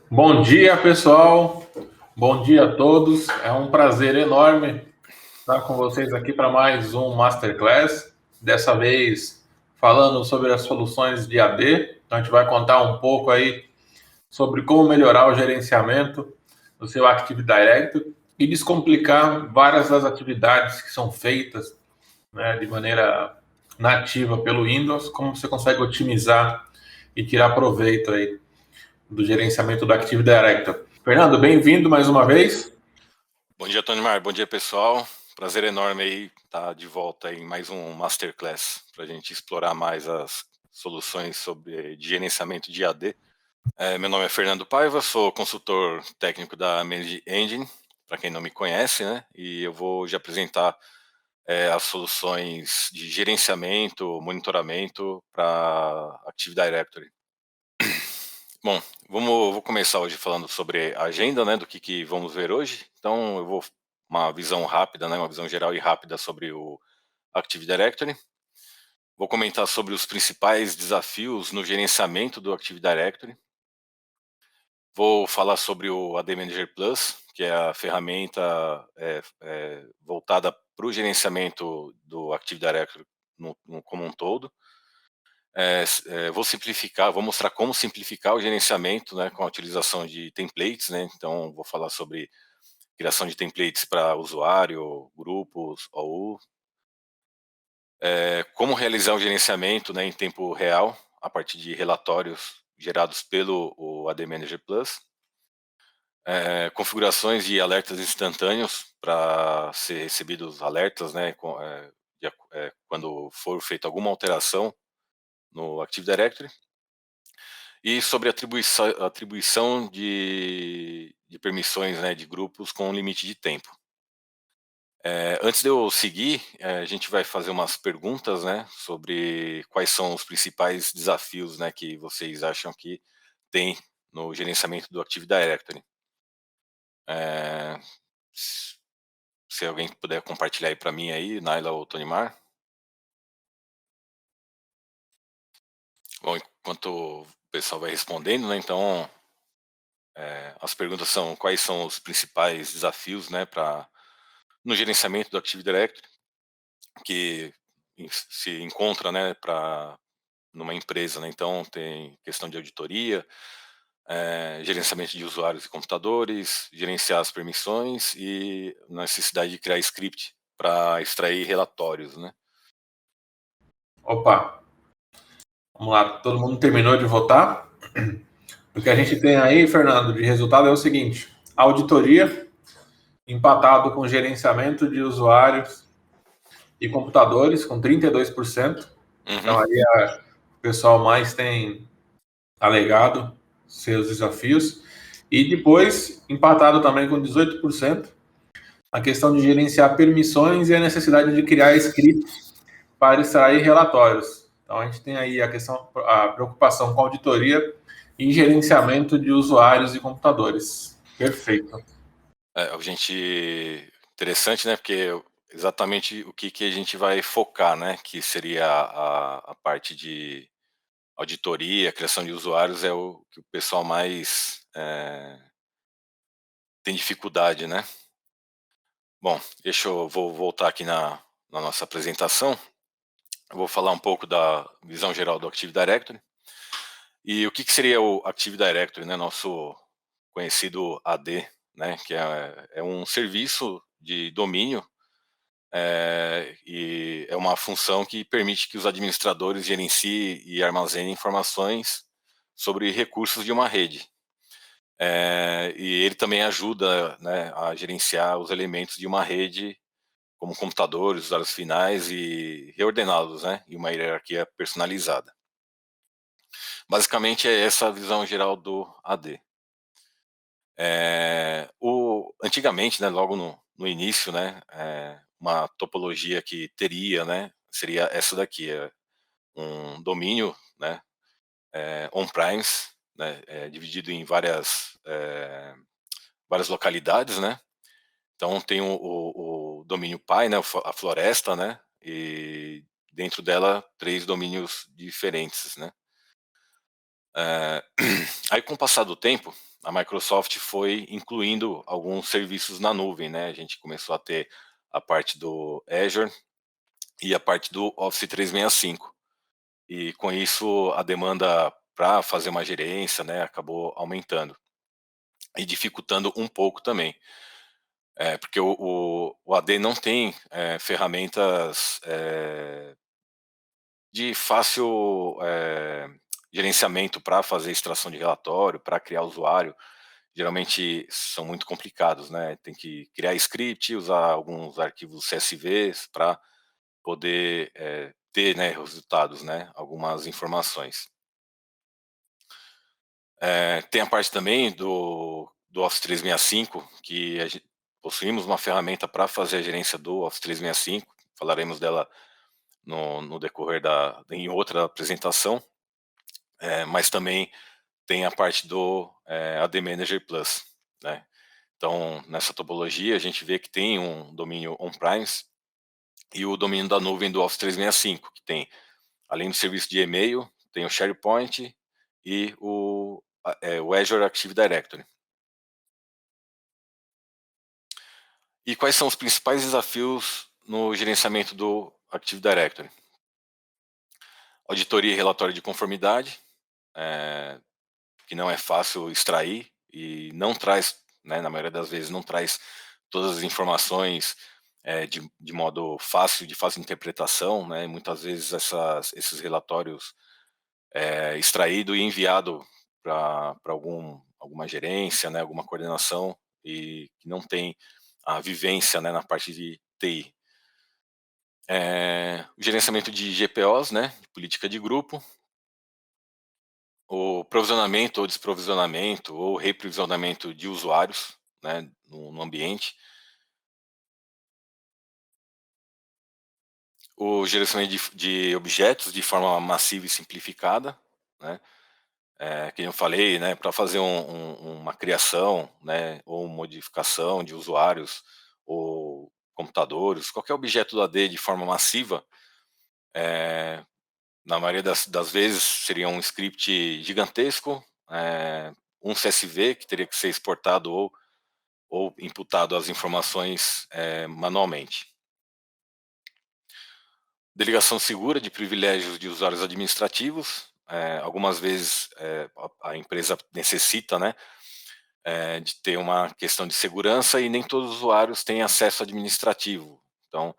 Bom dia, pessoal. Bom dia a todos. É um prazer enorme estar com vocês aqui para mais um Masterclass. Dessa vez falando sobre as soluções de AD. Então a gente vai contar um pouco aí sobre como melhorar o gerenciamento do seu Active Directory e descomplicar várias das atividades que são feitas, né, de maneira nativa pelo Windows, como você consegue otimizar e tirar proveito aí do gerenciamento do Active Directory. Fernando, bem-vindo mais uma vez. Bom dia, Tonimar. Bom dia, pessoal. Prazer enorme aí estar de volta em mais um Masterclass para a gente explorar mais as soluções de gerenciamento de AD. Meu nome é Fernando Paiva, sou consultor técnico da Manage Engine, para quem não me conhece, né? E eu vou hoje apresentar as soluções de gerenciamento, monitoramento para Active Directory. Bom, vou começar hoje falando sobre a agenda, né, do que vamos ver hoje. Então, eu vou uma visão rápida, né, uma visão geral e rápida sobre o Active Directory. Vou comentar sobre os principais desafios no gerenciamento do Active Directory. Vou falar sobre o AD Manager Plus, que é a ferramenta voltada para o gerenciamento do Active Directory como um todo. Vou mostrar como simplificar o gerenciamento, né, com a utilização de templates, né? Então, vou falar sobre criação de templates para usuário, grupos, OU, como realizar o gerenciamento, né, em tempo real, a partir de relatórios gerados pelo AD Manager Plus, configurações de alertas instantâneos para ser recebidos alertas, né, quando for feita alguma alteração no Active Directory, e sobre atribuição de permissões, né, de grupos com limite de tempo. Antes de eu seguir, a gente vai fazer umas perguntas, né, sobre quais são os principais desafios, né, que vocês acham que tem no gerenciamento do Active Directory. Se alguém puder compartilhar aí para mim aí, Naila ou Tonimar. Bom, enquanto o pessoal vai respondendo, né, então as perguntas são quais são os principais desafios, né, no gerenciamento do Active Directory, que se encontra, né, numa empresa, né? Então tem questão de auditoria, gerenciamento de usuários e computadores, gerenciar as permissões e necessidade de criar script para extrair relatórios, né? Opa, vamos lá, todo mundo terminou de votar? O que a gente tem aí, Fernando, de resultado é o seguinte: auditoria empatado com gerenciamento de usuários e computadores com 32%. Então aí o pessoal mais tem alegado seus desafios. E depois, empatado também com 18%, a questão de gerenciar permissões e a necessidade de criar scripts para extrair relatórios. Então a gente tem aí a preocupação com auditoria e gerenciamento de usuários e computadores. Perfeito. Interessante, né? Porque exatamente o que a gente vai focar, né? Que seria a parte de auditoria, criação de usuários, é o que o pessoal mais tem dificuldade, né? Bom, vou voltar aqui na nossa apresentação. Eu vou falar um pouco da visão geral do Active Directory. E o que seria o Active Directory, né? Nosso conhecido AD, né? Que é um serviço de domínio e é uma função que permite que os administradores gerenciem e armazenem informações sobre recursos de uma rede. E ele também ajuda, né, a gerenciar os elementos de uma rede, como computadores, usuários finais, e reordená-los, né, em uma hierarquia personalizada. Basicamente é essa a visão geral do AD. Antigamente, né, logo no início, né, uma topologia que teria, né, seria essa daqui, um domínio, né, on-premise, né, dividido em várias localidades, né. Então tem o domínio pai, né, a floresta, né, e dentro dela 3 domínios diferentes, né? Aí com o passar do tempo, a Microsoft foi incluindo alguns serviços na nuvem, né? A gente começou a ter a parte do Azure e a parte do Office 365. E com isso a demanda para fazer uma gerência, né, acabou aumentando e dificultando um pouco também. Porque o AD não tem ferramentas de fácil gerenciamento para fazer extração de relatório, para criar usuário. Geralmente são muito complicados, né? Tem que criar script, usar alguns arquivos CSVs para poder ter, né, resultados, né, algumas informações. Tem a parte também do Office 365, que possuímos uma ferramenta para fazer a gerência do Office 365, falaremos dela no decorrer em outra apresentação, mas também tem a parte do AD Manager Plus, né? Então, nessa topologia, a gente vê que tem um domínio on-premise e o domínio da nuvem do Office 365, que tem, além do serviço de e-mail, tem o SharePoint e o Azure Active Directory. E quais são os principais desafios no gerenciamento do Active Directory? Auditoria e relatório de conformidade, que não é fácil extrair e não traz, né, na maioria das vezes, não traz todas as informações de modo fácil, de fácil interpretação, né? Muitas vezes esses relatórios extraído e enviado para alguma gerência, né, alguma coordenação e que não tem a vivência, né, na parte de TI. O gerenciamento de GPOs, né, política de grupo, o provisionamento ou desprovisionamento ou reprovisionamento de usuários, né, no ambiente, o gerenciamento de objetos de forma massiva e simplificada, né, que eu falei, né, para fazer uma criação, né, ou modificação de usuários ou computadores, qualquer objeto do AD de forma massiva, na maioria das vezes seria um script gigantesco, um CSV que teria que ser exportado ou imputado as informações manualmente. Delegação segura de privilégios de usuários administrativos. Algumas vezes a empresa necessita, né, de ter uma questão de segurança e nem todos os usuários têm acesso administrativo. Então,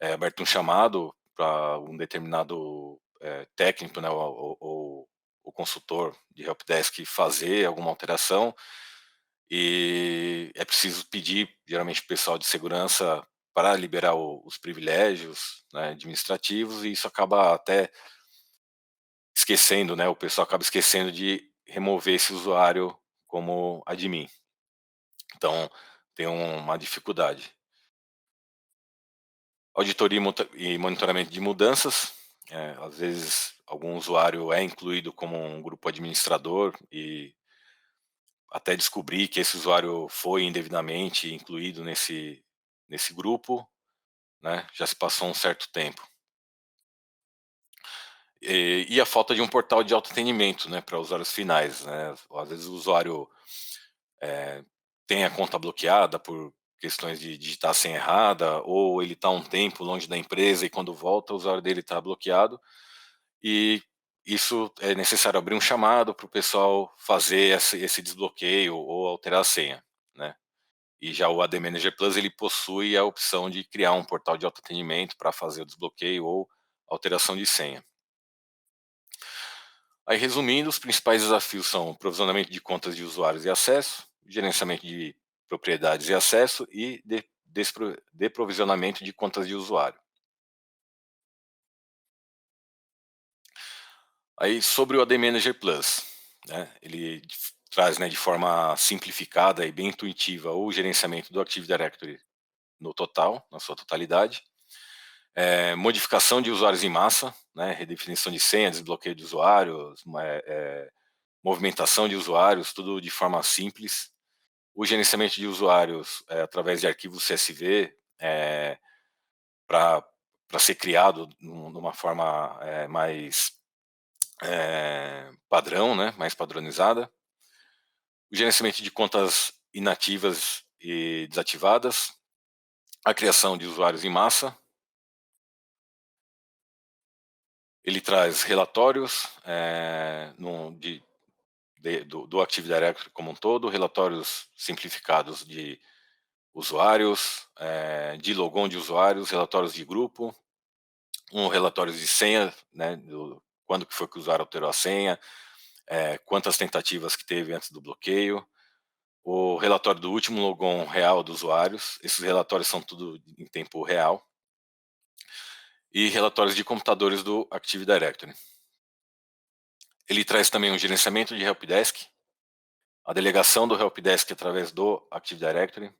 é aberto um chamado para um determinado técnico, né, ou o consultor de helpdesk fazer alguma alteração e é preciso pedir, geralmente, o pessoal de segurança para liberar os privilégios, né, administrativos e isso acaba até esquecendo, né, o pessoal acaba esquecendo de remover esse usuário como admin. Então, tem uma dificuldade. Auditoria e monitoramento de mudanças. Às vezes, algum usuário é incluído como um grupo administrador e até descobrir que esse usuário foi indevidamente incluído nesse grupo, né, já se passou um certo tempo. E a falta de um portal de autoatendimento, né, para usuários finais, né? Às vezes o usuário tem a conta bloqueada por questões de digitar a senha errada, ou ele está um tempo longe da empresa e quando volta o usuário dele está bloqueado, e isso é necessário abrir um chamado para o pessoal fazer esse desbloqueio ou alterar a senha, né? E já o AD Manager Plus ele possui a opção de criar um portal de autoatendimento para fazer o desbloqueio ou alteração de senha. Aí, resumindo, os principais desafios são o provisionamento de contas de usuários e acesso, gerenciamento de propriedades e acesso e deprovisionamento de contas de usuário. Aí, sobre o AD Manager Plus, né, ele traz, né, de forma simplificada e bem intuitiva o gerenciamento do Active Directory no total, na sua totalidade, modificação de usuários em massa, né, redefinição de senha, desbloqueio de usuários, movimentação de usuários, tudo de forma simples. O gerenciamento de usuários através de arquivos CSV para ser criado numa forma mais padrão, né, mais padronizada. O gerenciamento de contas inativas e desativadas, a criação de usuários em massa. Ele traz relatórios do Active Directory como um todo, relatórios simplificados de usuários, de logon de usuários, relatórios de grupo, relatórios de senha, né, quando que foi que o usuário alterou a senha, quantas tentativas que teve antes do bloqueio, o relatório do último logon real dos usuários, esses relatórios são tudo em tempo real, e relatórios de computadores do Active Directory. Ele traz também um gerenciamento de helpdesk, a delegação do helpdesk através do Active Directory,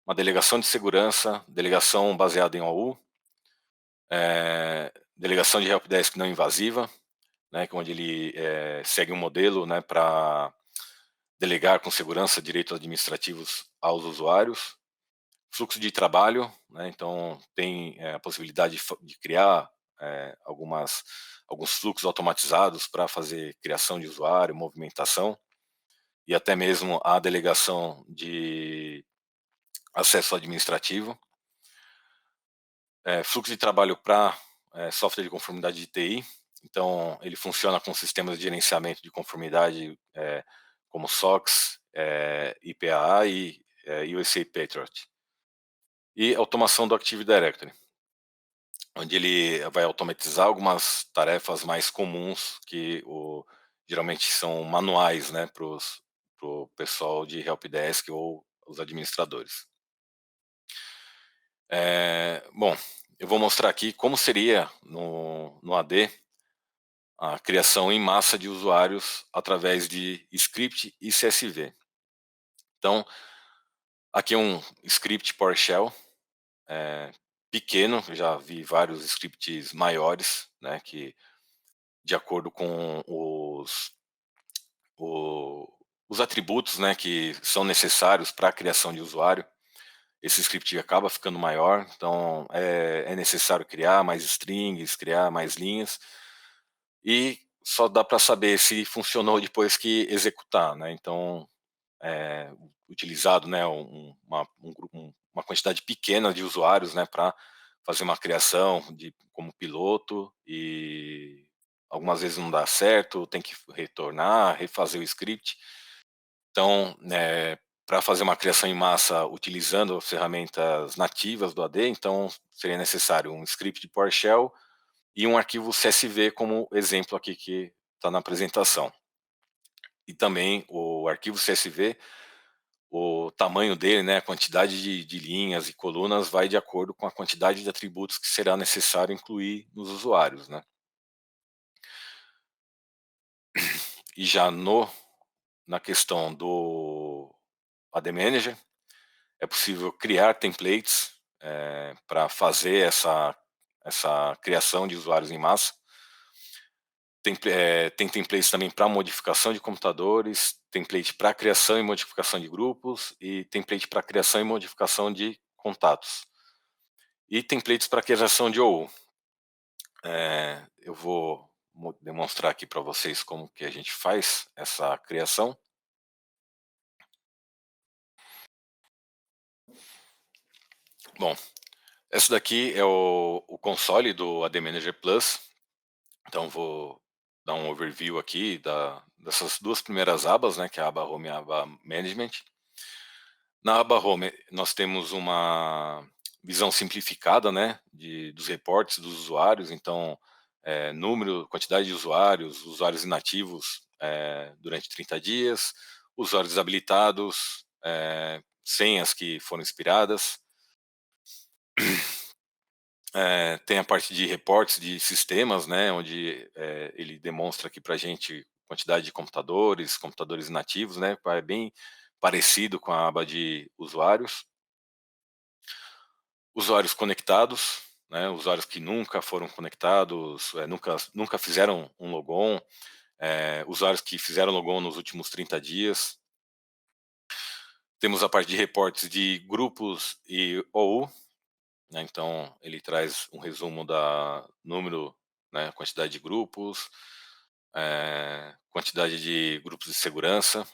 uma delegação de segurança, delegação baseada em OU, delegação de helpdesk não invasiva, né, onde ele segue um modelo, né, para delegar com segurança direitos administrativos aos usuários, fluxo de trabalho, né, então tem a possibilidade de criar alguns fluxos automatizados para fazer criação de usuário, movimentação, e até mesmo a delegação de acesso administrativo, fluxo de trabalho para software de conformidade de TI, então ele funciona com sistemas de gerenciamento de conformidade como SOX, IPAA e USA Patriot. E automação do Active Directory, onde ele vai automatizar algumas tarefas mais comuns que geralmente são manuais, né, para o pessoal de helpdesk ou os administradores. Bom, eu vou mostrar aqui como seria no AD a criação em massa de usuários através de script e CSV. Então, aqui é um script PowerShell pequeno, já vi vários scripts maiores, né, que de acordo com os atributos, né, que são necessários para a criação de usuário, esse script acaba ficando maior, então é necessário criar mais strings, criar mais linhas, e só dá para saber se funcionou depois que executar, né? Então, utilizado, né, uma quantidade pequena de usuários, né, para fazer uma criação como piloto, e algumas vezes não dá certo, tem que retornar, refazer o script. Então, para fazer uma criação em massa utilizando ferramentas nativas do AD, então seria necessário um script de PowerShell e um arquivo CSV como exemplo aqui que está na apresentação. E também o arquivo CSV, o tamanho dele, né, a quantidade de linhas e colunas vai de acordo com a quantidade de atributos que será necessário incluir nos usuários, né? E já na questão do AD Manager, é possível criar templates para fazer essa criação de usuários em massa. Tem templates também para modificação de computadores, template para criação e modificação de grupos e template para criação e modificação de contatos. E templates para criação de OU. Eu vou demonstrar aqui para vocês como que a gente faz essa criação. Bom, esse daqui é o console do AD Manager Plus. Então vou dar um overview aqui dessas duas primeiras abas, né, que é a aba Home e a aba Management. Na aba Home nós temos uma visão simplificada, né, dos reportes dos usuários, então número, quantidade de usuários inativos durante 30 dias, usuários desabilitados, senhas que foram expiradas. Tem a parte de reportes de sistemas, né, onde ele demonstra aqui para a gente quantidade de computadores inativos, né, é bem parecido com a aba de usuários. Usuários conectados, né, usuários que nunca foram conectados, nunca fizeram um logon, usuários que fizeram logon nos últimos 30 dias. Temos a parte de reportes de grupos e OU, né? Então, ele traz um resumo da número, né, quantidade de grupos, quantidade de grupos de segurança,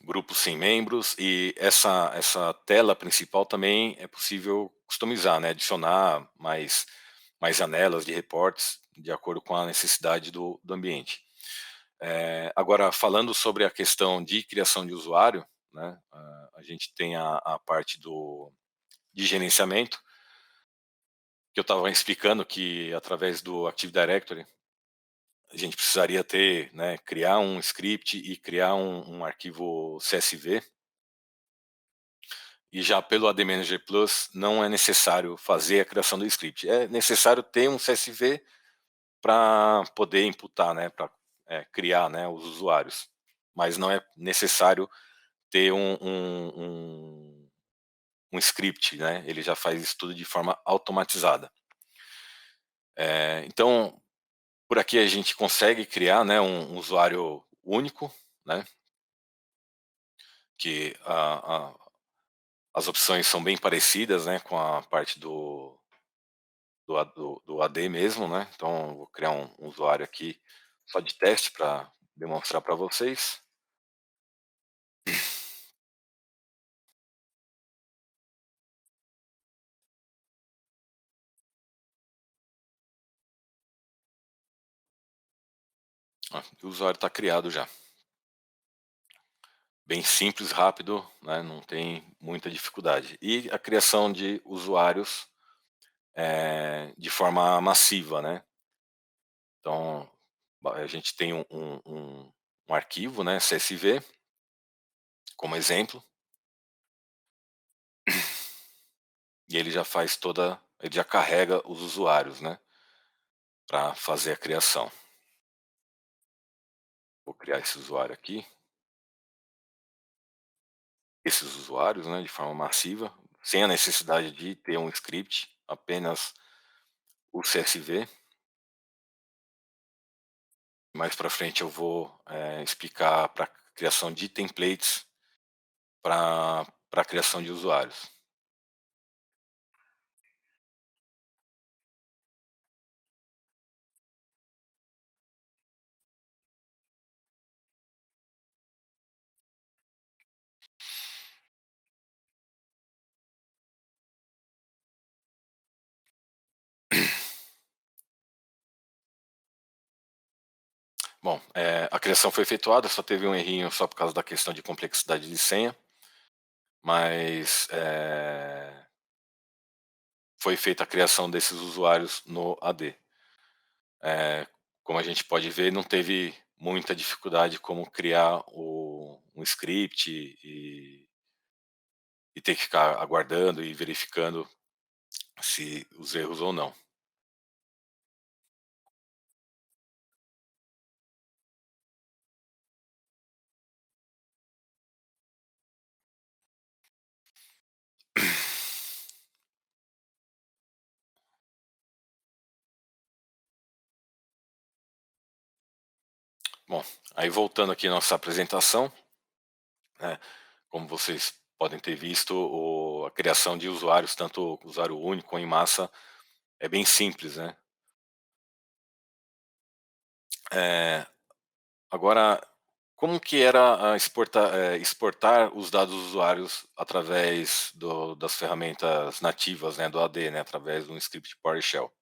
grupos sem membros, e essa tela principal também é possível customizar, né, adicionar mais janelas de reportes de acordo com a necessidade do ambiente. Agora, falando sobre a questão de criação de usuário, né, a gente tem a parte de gerenciamento, que eu estava explicando que através do Active Directory a gente precisaria ter, né, criar um script e criar um arquivo CSV, e já pelo AD Manager Plus não é necessário fazer a criação do script. É necessário ter um CSV para poder imputar, né, para criar, né, os usuários, mas não é necessário ter um script, né? Ele já faz isso tudo de forma automatizada. Então, por aqui a gente consegue criar, né, um usuário único, né? Que as opções são bem parecidas, né, com a parte do AD mesmo, né? Então, vou criar um usuário aqui só de teste para demonstrar para vocês. O usuário está criado já. Bem simples, rápido, né? Não tem muita dificuldade. E a criação de usuários de forma massiva, né? Então, a gente tem um arquivo, né, CSV, como exemplo, e ele já faz ele já carrega os usuários, né, para fazer a criação. Vou criar esse usuário aqui, esses usuários, né, de forma massiva, sem a necessidade de ter um script, apenas o CSV. Mais para frente eu vou explicar para criação de templates para a criação de usuários. Bom, a criação foi efetuada, só teve um errinho só por causa da questão de complexidade de senha, mas foi feita a criação desses usuários no AD. Como a gente pode ver, não teve muita dificuldade como criar um script e ter que ficar aguardando e verificando se os erros ou não. Bom, aí voltando aqui à nossa apresentação, né, como vocês podem ter visto, a criação de usuários, tanto usuário único ou em massa, é bem simples, né? Agora, como que era exportar os dados dos usuários através das ferramentas nativas, né, do AD, né, através de um script PowerShell?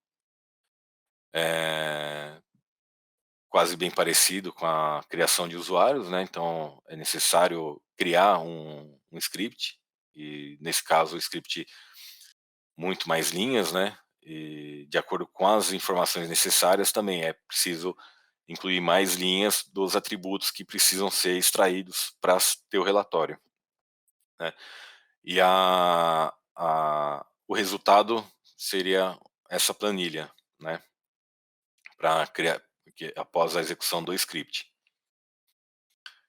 É quase bem parecido com a criação de usuários, né? Então é necessário criar um script, e nesse caso o script muito mais linhas, né? E de acordo com as informações necessárias também é preciso incluir mais linhas dos atributos que precisam ser extraídos para ter o relatório, né? E o resultado seria essa planilha, né? Para criar, após a execução do script.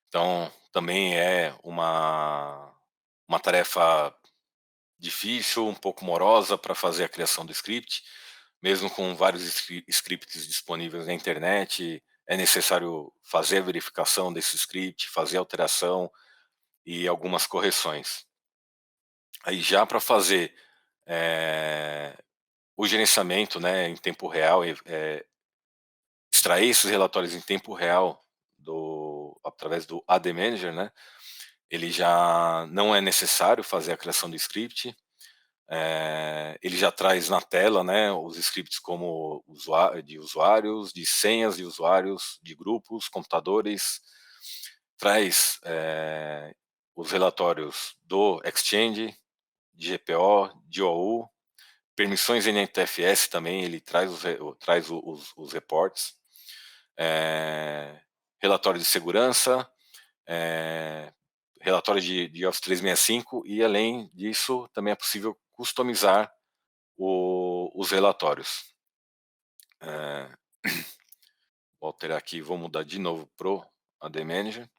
Então, também é uma tarefa difícil, um pouco morosa para fazer a criação do script, mesmo com vários scripts disponíveis na internet, é necessário fazer a verificação desse script, fazer a alteração e algumas correções. Aí já para fazer o gerenciamento, né, em tempo real, extrair esses relatórios em tempo real através do AD Manager, né, ele já não é necessário fazer a criação do script. Ele já traz na tela, né, os scripts como de usuários, de senhas de usuários, de grupos, computadores, traz os relatórios do Exchange, de GPO, de OU, permissões NTFS também, ele traz os reports, relatório de segurança, relatório de Office 365 e, além disso, também é possível customizar os relatórios. Vou alterar aqui, vou mudar de novo para o AD Manager.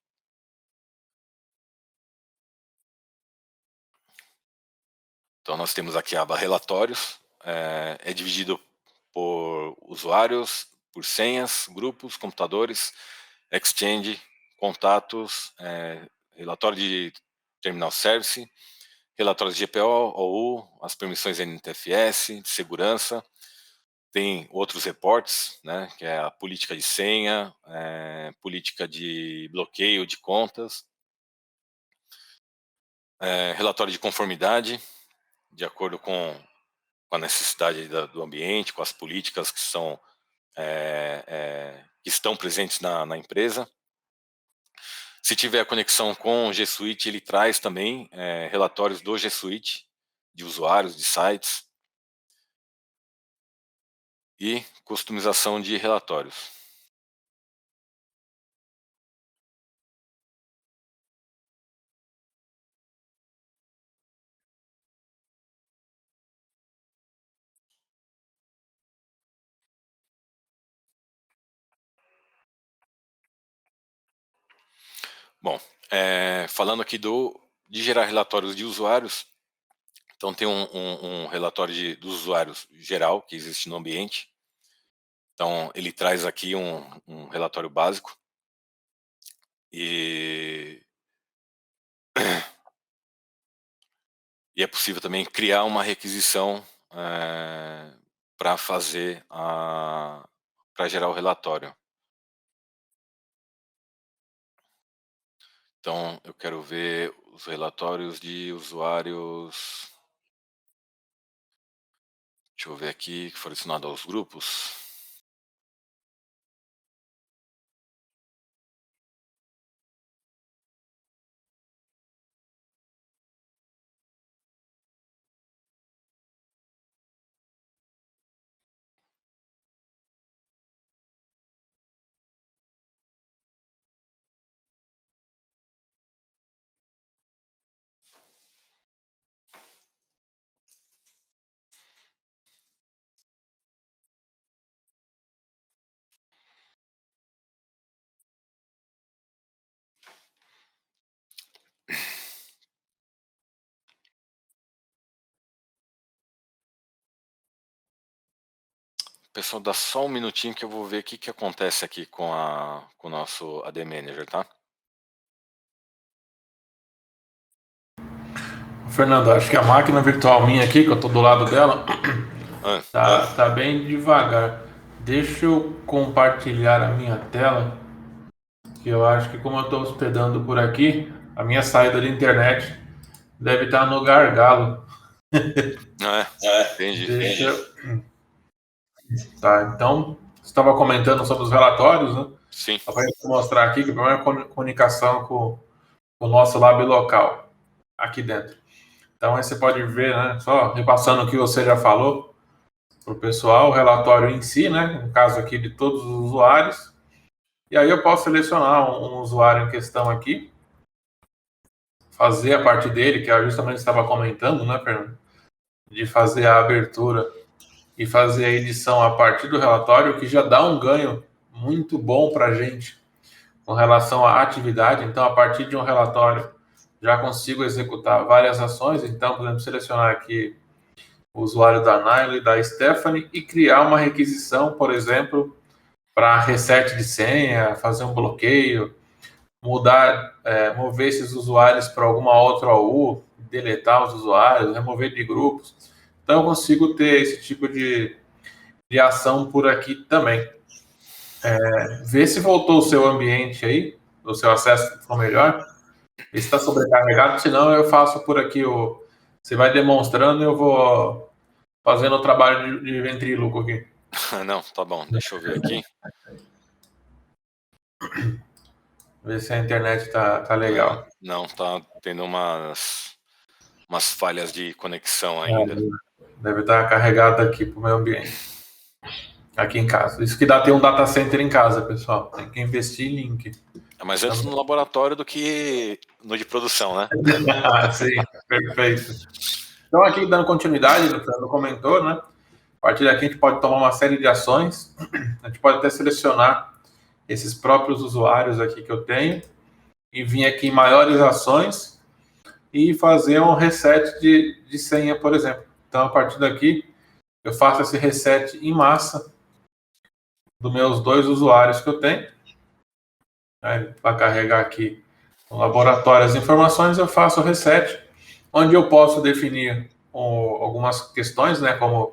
Então, nós temos aqui a aba Relatórios, é dividido por usuários, por senhas, grupos, computadores, Exchange, contatos, relatório de Terminal Service, relatórios de GPO, OU, as permissões NTFS, de segurança. Tem outros reports, né, que é a política de senha, política de bloqueio de contas, relatório de conformidade, de acordo com a necessidade do ambiente, com as políticas que estão presentes na empresa. Se tiver a conexão com o G Suite, ele traz também relatórios do G Suite, de usuários, de sites, e customização de relatórios. Bom, falando aqui de gerar relatórios de usuários, então tem um relatório dos usuários geral que existe no ambiente. Então ele traz aqui um relatório básico e é possível também criar uma requisição para gerar o relatório. Então, eu quero ver os relatórios de usuários. Deixa eu ver aqui, que foram adicionados aos grupos. Pessoal, dá só um minutinho que eu vou ver o que acontece aqui com o nosso AD Manager, tá? Fernando, acho que a máquina virtual minha aqui, que eu tô do lado dela, tá bem devagar. Deixa eu compartilhar a minha tela, que eu acho que como eu tô hospedando por aqui, a minha saída de internet deve estar no gargalo. Entendi. Tá, então, você estava comentando sobre os relatórios, né? Sim. Só para mostrar aqui que a primeira comunicação com o nosso lab local, aqui dentro. Então, aí você pode ver, né? Só repassando o que você já falou para o pessoal, o relatório em si, né? No caso aqui de todos os usuários. E aí eu posso selecionar um usuário em questão aqui, fazer a parte dele, que eu justamente estava comentando, né, Fernando? De fazer a abertura e fazer a edição a partir do relatório, que já dá um ganho muito bom para a gente com relação à atividade. Então, a partir de um relatório, já consigo executar várias ações. Então, por exemplo, selecionar aqui o usuário da Nailo e da Stephanie e criar uma requisição, por exemplo, para reset de senha, fazer um bloqueio, mover esses usuários para alguma outra OU, deletar os usuários, remover de grupos. Então, eu consigo ter esse tipo de ação por aqui também. Vê se voltou o seu ambiente aí, o seu acesso ficou melhor. Vê se está sobrecarregado, senão eu faço por aqui, você vai demonstrando e eu vou fazendo o trabalho de ventríloco aqui. Não, tá bom, deixa eu ver aqui. Ver se a internet tá legal. Não, tá tendo umas falhas de conexão ainda. Deve estar carregado aqui pro meu ambiente. Aqui em casa. Isso que dá ter um data center em casa, pessoal. Tem que investir em link. Mas antes no laboratório do que no de produção, né? Sim, perfeito. Então, aqui dando continuidade, o Fernando comentou, né? A partir daqui a gente pode tomar uma série de ações. A gente pode até selecionar esses próprios usuários aqui que eu tenho e vir aqui em maiores ações e fazer um reset de senha, por exemplo. Então, a partir daqui, eu faço esse reset em massa dos meus 2 usuários que eu tenho. Para carregar aqui no laboratório as informações, eu faço o reset, onde eu posso definir algumas questões, né, como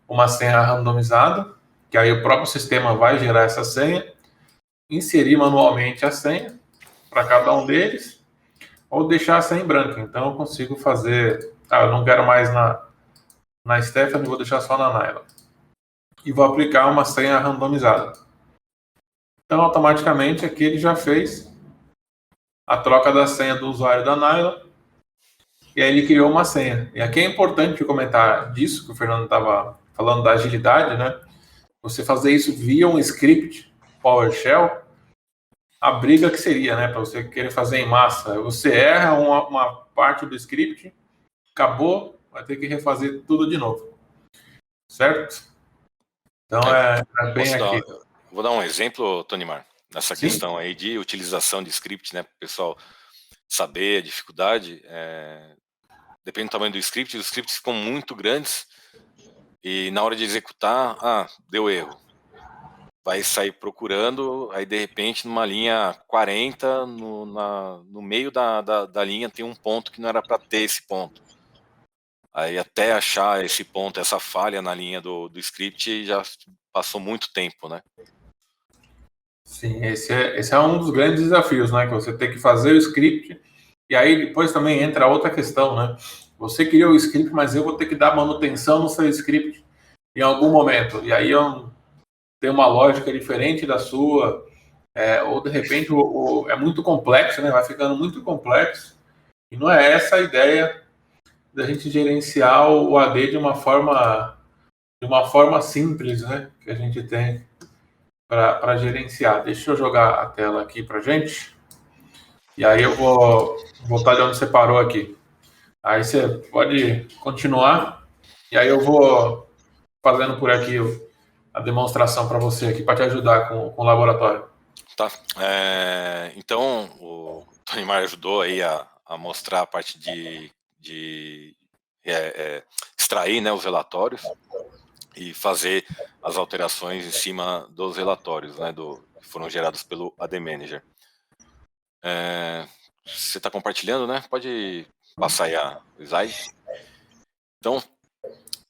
uma senha randomizada, que aí o próprio sistema vai gerar essa senha, inserir manualmente a senha para cada um deles, ou deixar a senha em branco. Então eu consigo fazer, eu não quero mais na Stephanie, vou deixar só na Naila. E vou aplicar uma senha randomizada. Então automaticamente aqui ele já fez a troca da senha do usuário da Naila, e aí ele criou uma senha. E aqui é importante comentar disso, que o Fernando estava falando da agilidade, né? Você fazer isso via um script PowerShell, a briga que seria, né? Para você querer fazer em massa. Você erra uma parte do script, acabou, vai ter que refazer tudo de novo. Certo? Então é bem aqui. Vou dar um exemplo, Tonimar, nessa Sim? questão aí de utilização de script, né? Para o pessoal saber a dificuldade. Depende do tamanho do script, os scripts ficam muito grandes e na hora de executar, deu erro. Vai sair procurando, aí de repente numa linha 40, no meio da linha tem um ponto que não era para ter esse ponto. Aí até achar esse ponto, essa falha na linha do script, já passou muito tempo, né? Sim, esse é um dos grandes desafios, né? Que você tem que fazer o script, e aí depois também entra outra questão, né? Você criou o script, mas eu vou ter que dar manutenção no seu script em algum momento. E aí tem uma lógica diferente da sua, ou de repente é muito complexo, né? Vai ficando muito complexo. E não é essa a ideia da gente gerenciar o AD de uma forma simples, né? Que a gente tem para gerenciar. Deixa eu jogar a tela aqui para gente. E aí eu vou voltar de onde você parou aqui. Aí você pode continuar. E aí eu vou fazendo por aqui a demonstração para você aqui, para te ajudar com o laboratório. Tá. Então, o Tonimar ajudou aí a mostrar a parte de extrair, né, os relatórios e fazer as alterações em cima dos relatórios, né, que foram gerados pelo AD Manager. Você está compartilhando, né? Pode passar aí o slide. Então,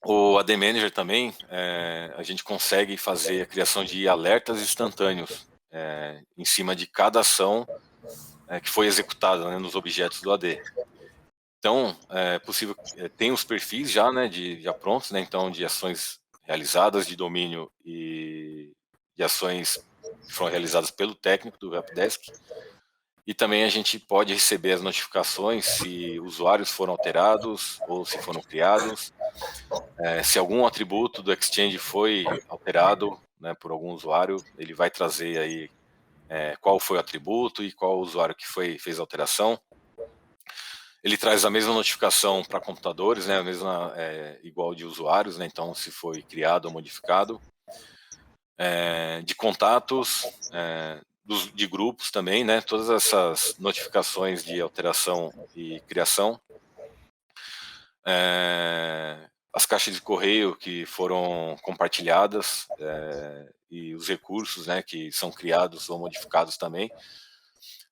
o AD Manager também, a gente consegue fazer a criação de alertas instantâneos em cima de cada ação que foi executada, né, nos objetos do AD. Então, é possível, tem os perfis já, né, já prontos, né, então de ações realizadas de domínio e de ações que foram realizadas pelo técnico do helpdesk. E também a gente pode receber as notificações se usuários foram alterados ou se foram criados, se algum atributo do Exchange foi alterado, né, por algum usuário, ele vai trazer aí qual foi o atributo e qual o usuário que fez a alteração. Ele traz a mesma notificação para computadores, né, a mesma igual de usuários, né, então se foi criado ou modificado. De contatos, de grupos também, né, todas essas notificações de alteração e criação. As caixas de correio que foram compartilhadas e os recursos, né, que são criados ou modificados também.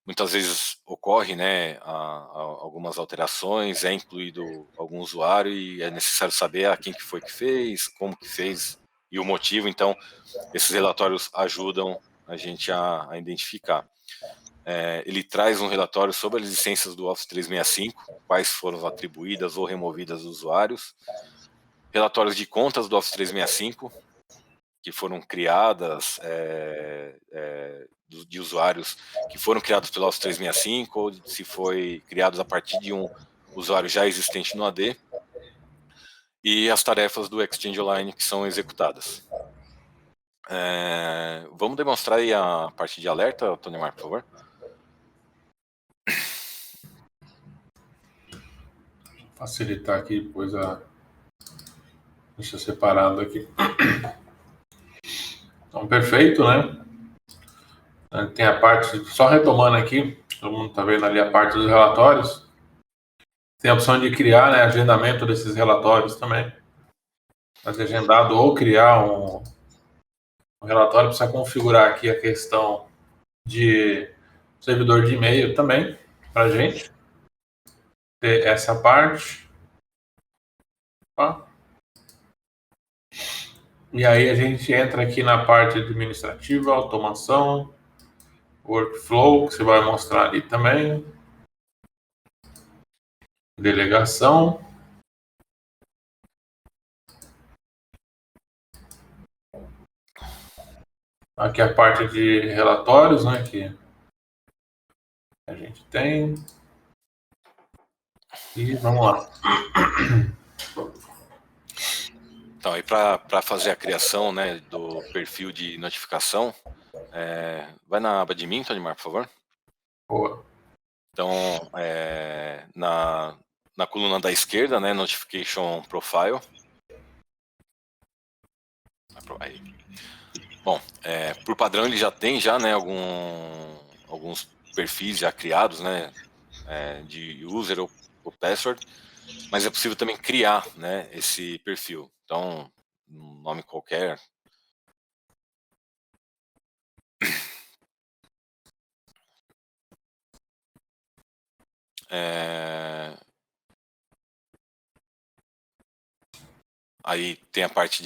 muitas vezes ocorre, né, algumas alterações, é incluído algum usuário e é necessário saber a quem que foi que fez, como que fez e o motivo. Então, esses relatórios ajudam a gente a identificar. Ele traz um relatório sobre as licenças do Office 365, quais foram atribuídas ou removidas dos usuários, relatórios de contas do Office 365, que foram criadas, de usuários que foram criados pelo Office 365 ou se foi criados a partir de um usuário já existente no AD, e as tarefas do Exchange Online que são executadas. Vamos demonstrar aí a parte de alerta, Tony Mar, por favor. Facilitar aqui, pois deixa separado aqui. Então, perfeito, né? Tem a parte, só retomando aqui, todo mundo está vendo ali a parte dos relatórios. Tem a opção de criar, né, agendamento desses relatórios também. Fazer agendado ou criar um relatório, precisa configurar aqui a questão de servidor de e-mail também, para a gente ter essa parte. Tá? E aí a gente entra aqui na parte administrativa, automação, workflow, que você vai mostrar ali também. Delegação. Aqui a parte de relatórios, né, que a gente tem. E vamos lá. Então, aí para fazer a criação, né, do perfil de notificação, vai na aba de mim, Tony Mar, por favor. Boa. Então, na coluna da esquerda, né, Notification Profile. Aí. Bom, por padrão ele já tem né, alguns perfis já criados, né, de user ou password, mas é possível também criar, né, esse perfil. Então, um nome qualquer. Aí tem a parte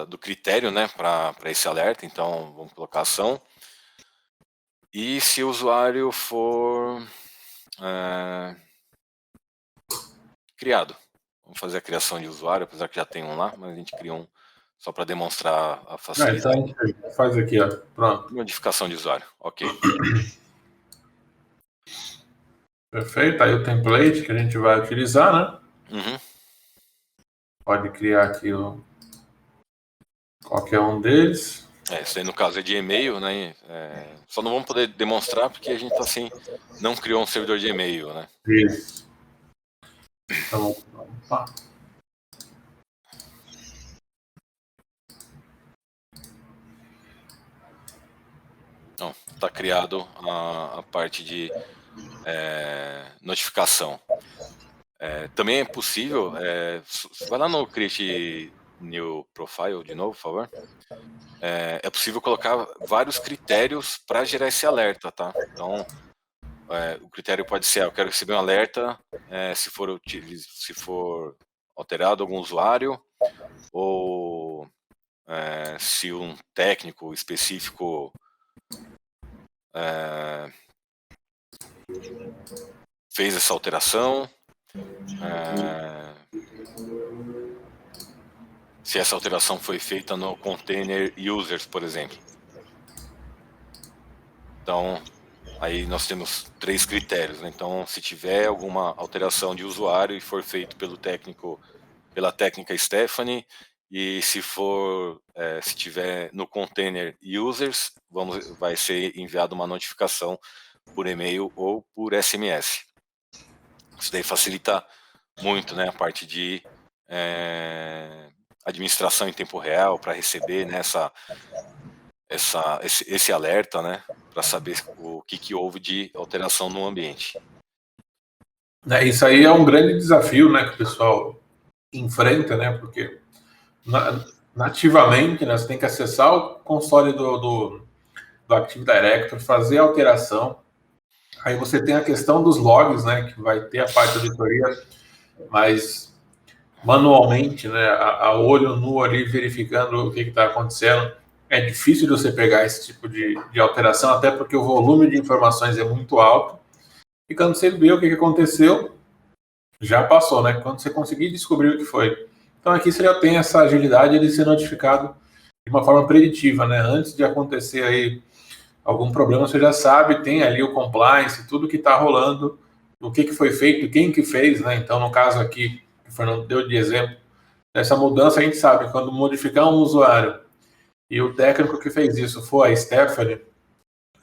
do critério, né, para esse alerta. Então, vamos colocar ação. E se o usuário for criado, vamos fazer a criação de usuário, apesar que já tem um lá, mas a gente cria um só para demonstrar a facilidade. Então a gente faz aqui, ó. Pronto. Modificação de usuário, ok. Perfeito, aí o template que a gente vai utilizar, né? Uhum. Pode criar aqui qualquer um deles. Isso aí no caso é de e-mail, né? Só não vamos poder demonstrar porque a gente assim não criou um servidor de e-mail, né? Isso. Então, opa. Então, está criado a parte de notificação. Também é possível, vai lá no Create New Profile de novo, por favor. É possível colocar vários critérios para gerar esse alerta, tá? Então, o critério pode ser, eu quero receber um alerta se for alterado algum usuário, ou se um técnico específico fez essa alteração, se essa alteração foi feita no container users, por exemplo. Então, aí nós temos 3 critérios, né? Então, se tiver alguma alteração de usuário e for feito pela técnica Stephanie, e se tiver no container users, vai ser enviada uma notificação por e-mail ou por SMS. Isso daí facilita muito, né, a parte de administração em tempo real para receber, né, esse alerta, né, para saber o que houve de alteração no ambiente. Isso aí é um grande desafio, né, que o pessoal enfrenta, né, porque nativamente, né, você tem que acessar o console do Active Directory, fazer a alteração, Aí você tem a questão dos logs, né, que vai ter a parte da auditoria, mas manualmente, né, a olho nu ali, verificando o que está acontecendo. É difícil de você pegar esse tipo de alteração, até porque o volume de informações é muito alto. E quando você vê o que aconteceu, já passou, né? Quando você conseguir descobrir o que foi. Então aqui você já tem essa agilidade de ser notificado de uma forma preditiva, né? Antes de acontecer aí algum problema, você já sabe, tem ali o compliance, tudo que está rolando, o que foi feito, quem que fez, né? Então, no caso aqui, que o Fernando deu de exemplo, essa mudança a gente sabe, quando modificar um usuário e o técnico que fez isso for a Stephanie,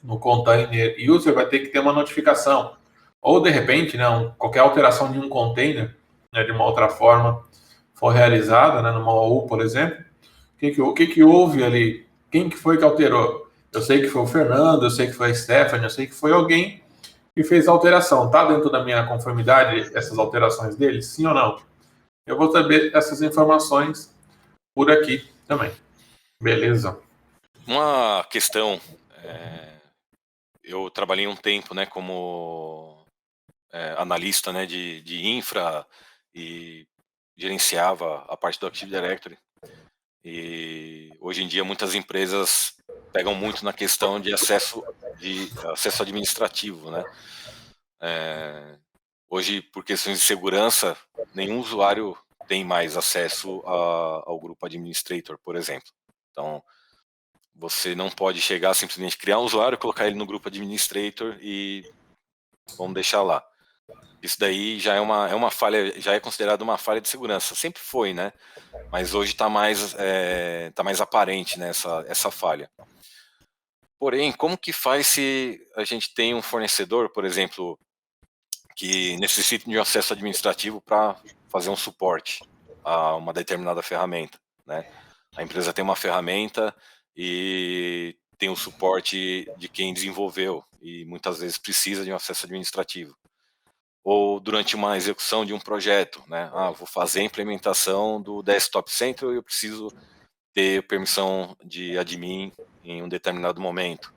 no container user, vai ter que ter uma notificação. Ou, de repente, né, qualquer alteração de um container, né, de uma outra forma, for realizada, né, numa OU, por exemplo, o que houve ali? Quem que foi que alterou? Eu sei que foi o Fernando, eu sei que foi a Stephanie, eu sei que foi alguém que fez a alteração. Está dentro da minha conformidade essas alterações dele? Sim ou não? Eu vou saber essas informações por aqui também. Beleza. Uma questão, eu trabalhei um tempo, né, como analista, né, de infra e gerenciava a parte do Active Directory. E hoje em dia muitas empresas pegam muito na questão de acesso administrativo, né? Hoje, por questões de segurança, nenhum usuário tem mais acesso ao grupo administrator, por exemplo. Então, você não pode chegar simplesmente criar um usuário, colocar ele no grupo administrator e vamos deixar lá. Isso daí já é uma falha, já é considerado uma falha de segurança. Sempre foi, né? Mas hoje está mais aparente, né, essa falha. Porém, como que faz se a gente tem um fornecedor, por exemplo, que necessita de um acesso administrativo para fazer um suporte a uma determinada ferramenta, né? A empresa tem uma ferramenta e tem o suporte de quem desenvolveu e muitas vezes precisa de um acesso administrativo. Ou durante uma execução de um projeto, né? Vou fazer a implementação do Desktop Central e eu preciso ter permissão de admin em um determinado momento.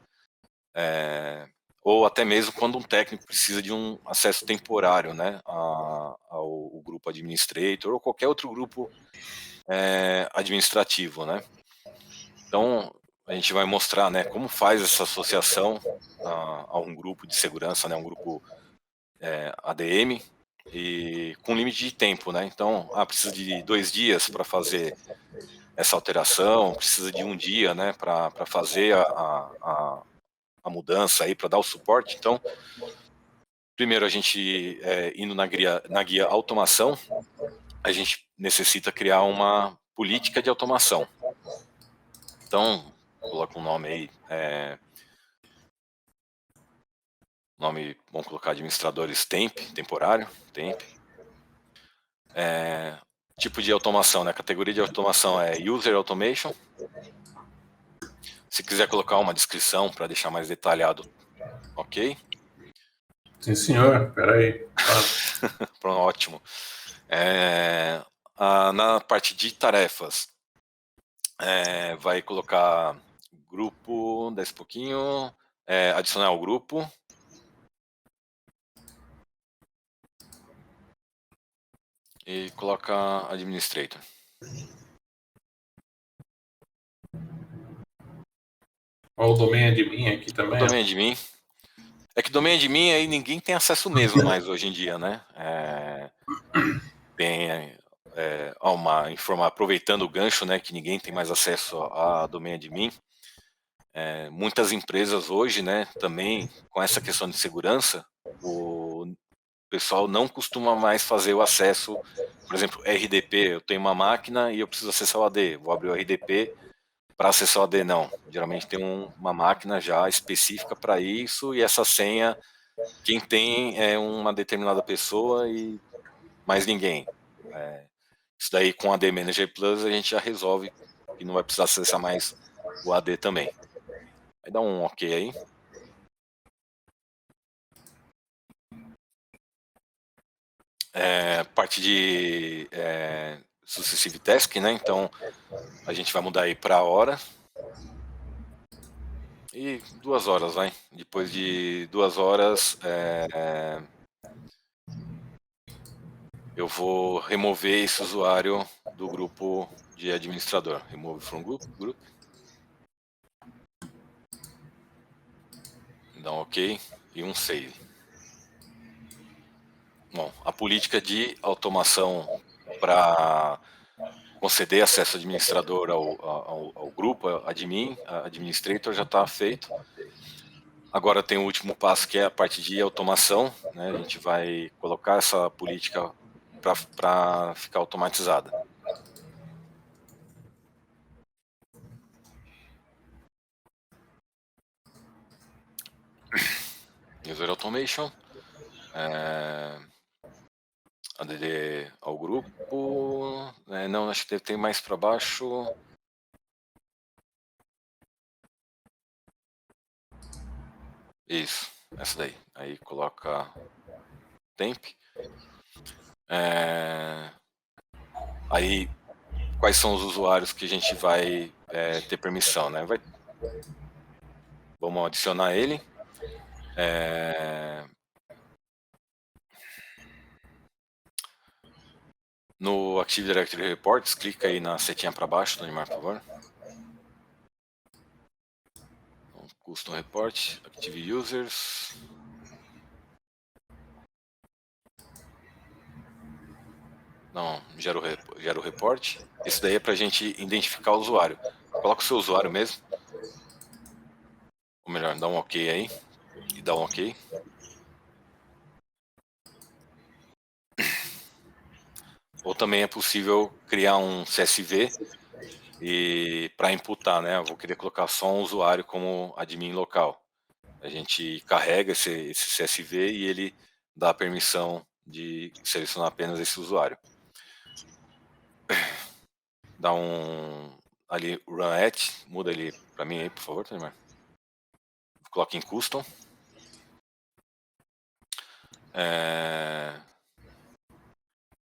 Ou até mesmo quando um técnico precisa de um acesso temporário, né, ao grupo administrator ou qualquer outro grupo administrativo, né. Então, a gente vai mostrar, né, como faz essa associação a um grupo de segurança, né, um grupo ADM, e com limite de tempo, né. Então, precisa de 2 dias para fazer essa alteração, precisa de 1 dia, né, para fazer a mudança aí, para dar o suporte. Então, primeiro a gente indo na guia automação, a gente necessita criar uma política de automação. Então, coloca um nome aí, vamos colocar administradores temporário, temp. Tipo de automação, né? Categoria de automação é User Automation. Se quiser colocar uma descrição para deixar mais detalhado, ok. Sim, senhor. Peraí. Pronto, ótimo. Na parte de tarefas, vai colocar grupo, desce um pouquinho, adicionar o grupo. E coloca administrator. Olha o domain admin aqui também. O domain admin. É que domain admin aí ninguém tem acesso mesmo mais hoje em dia, né? Tem aproveitando o gancho, né, que ninguém tem mais acesso a domain admin. Muitas empresas hoje, né, também com essa questão de segurança, o pessoal não costuma mais fazer o acesso, por exemplo, RDP, eu tenho uma máquina e eu preciso acessar o AD, vou abrir o RDP para acessar o AD, não. Geralmente tem uma máquina já específica para isso e essa senha, quem tem é uma determinada pessoa e mais ninguém. Isso daí com o AD Manager Plus a gente já resolve e não vai precisar acessar mais o AD também. Vai dar um ok aí. Parte de Successive Task, né? Então a gente vai mudar aí para hora. E 2 horas, vai. Depois de 2 horas, eu vou remover esse usuário do grupo de administrador. Remove from group. Dá um OK e um save. Bom, a política de automação para conceder acesso administrador ao grupo, administrator, já está feito. Agora tem o último passo, que é a parte de automação, né? A gente vai colocar essa política para ficar automatizada. User Automation. ADD ao grupo. Não, acho que tem mais para baixo. Isso, essa daí. Aí coloca temp. Aí, quais são os usuários que a gente vai ter permissão, né? Vamos adicionar ele. No Active Directory Reports, clica aí na setinha para baixo, Tonimar, por favor. Custom Report, Active Users. Não, gera o report. Esse daí é para a gente identificar o usuário. Coloca o seu usuário mesmo. Ou melhor, dá um OK aí. E dá um OK. Ou também é possível criar um CSV e para imputar, né? Eu vou querer colocar só um usuário como admin local. A gente carrega esse CSV e ele dá a permissão de selecionar apenas esse usuário. Dá um ali run at, muda ele para mim aí, por favor, Tonimar. Coloca em custom.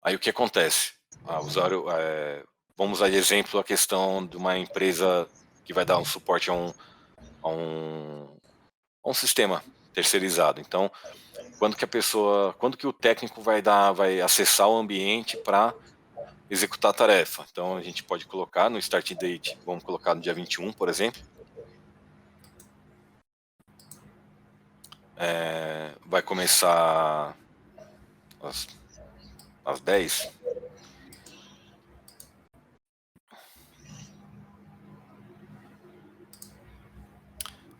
Aí o que acontece? Usuário, vamos usar de exemplo a questão de uma empresa que vai dar um suporte a um sistema terceirizado. Então, quando que o técnico vai acessar o ambiente para executar a tarefa? Então, a gente pode colocar no start date, vamos colocar no dia 21, por exemplo. Vai começar às 10.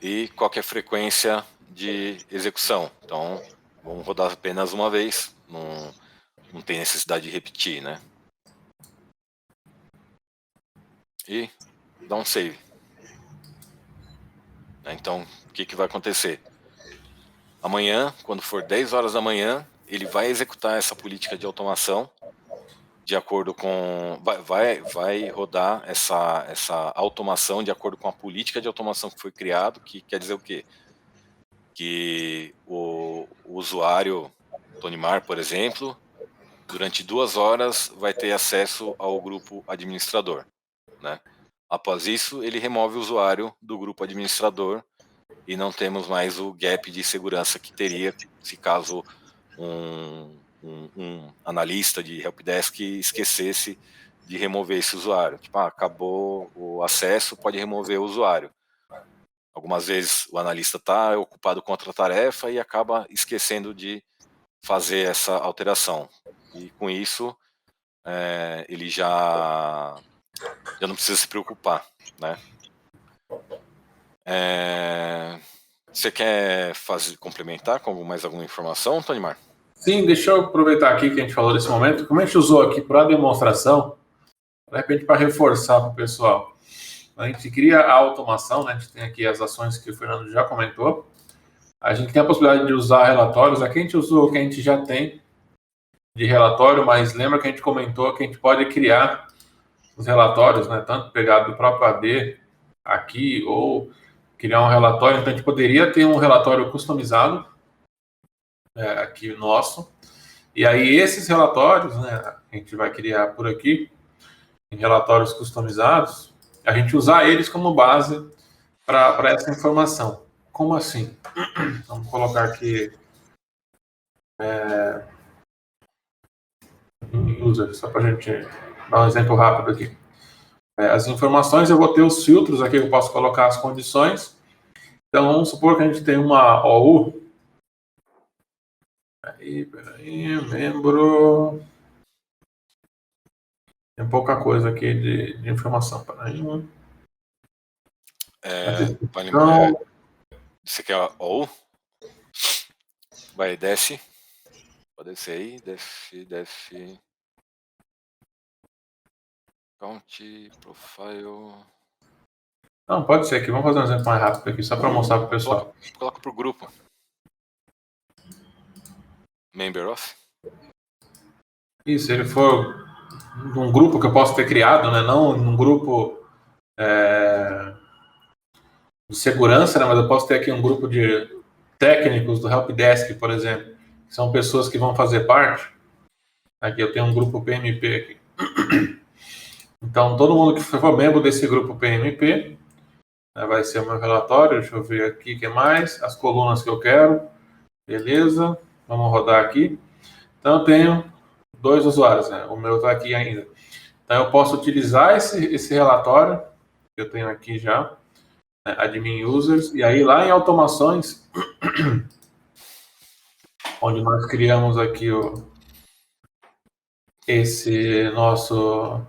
E qual que é a frequência de execução? Então, vamos rodar apenas uma vez, não tem necessidade de repetir, né? E dá um save. Então, o que vai acontecer? Amanhã, quando for 10 horas da manhã, ele vai executar essa política de automação de acordo com... Vai rodar essa automação de acordo com a política de automação que foi criado, que quer dizer o quê? Que o usuário Tonimar, por exemplo, durante 2 horas vai ter acesso ao grupo administrador, né? Após isso, ele remove o usuário do grupo administrador e não temos mais o gap de segurança que teria se caso um analista de helpdesk esquecesse de remover esse usuário. Tipo, acabou o acesso, pode remover o usuário. Algumas vezes o analista está ocupado com outra tarefa e acaba esquecendo de fazer essa alteração. E com isso, ele já não precisa se preocupar, né? Você quer complementar com mais alguma informação, Tonimar? Sim, deixa eu aproveitar aqui que a gente falou desse momento. Como a gente usou aqui para demonstração, de repente para reforçar para o pessoal. A gente cria a automação, né? A gente tem aqui as ações que o Fernando já comentou. A gente tem a possibilidade de usar relatórios. Aqui a gente usou o que a gente já tem de relatório, mas lembra que a gente comentou que a gente pode criar os relatórios, né? Tanto pegar do próprio AD aqui ou criar um relatório. Então a gente poderia ter um relatório customizado aqui nosso. E aí esses relatórios, né? A gente vai criar por aqui em relatórios customizados. A gente usar eles como base para essa informação. Como assim? Vamos colocar aqui user, só para a gente dar um exemplo rápido aqui. As informações, eu vou ter os filtros aqui, eu posso colocar as condições. Então, vamos supor que a gente tem uma OU. Peraí, membro. Tem pouca coisa aqui de informação. Peraí. Você quer ou? Vai, desce. Pode descer aí, desce. Count, profile. Não, pode ser aqui. Vamos fazer um exemplo mais rápido aqui, só para mostrar para o pessoal. Coloca para o grupo. Member of. Isso, se ele for num grupo que eu posso ter criado, né? Não num grupo de segurança, né? Mas eu posso ter aqui um grupo de técnicos do Helpdesk, por exemplo, que são pessoas que vão fazer parte. Aqui eu tenho um grupo PMP aqui. Então, todo mundo que for membro desse grupo PMP, né, vai ser o meu relatório. Deixa eu ver aqui o que mais. As colunas que eu quero. Beleza. Vamos rodar aqui. Então, eu tenho 2 usuários, né? O meu está aqui ainda. Então, eu posso utilizar esse relatório que eu tenho aqui já, né? Admin Users, e aí lá em automações, onde nós criamos aqui esse nosso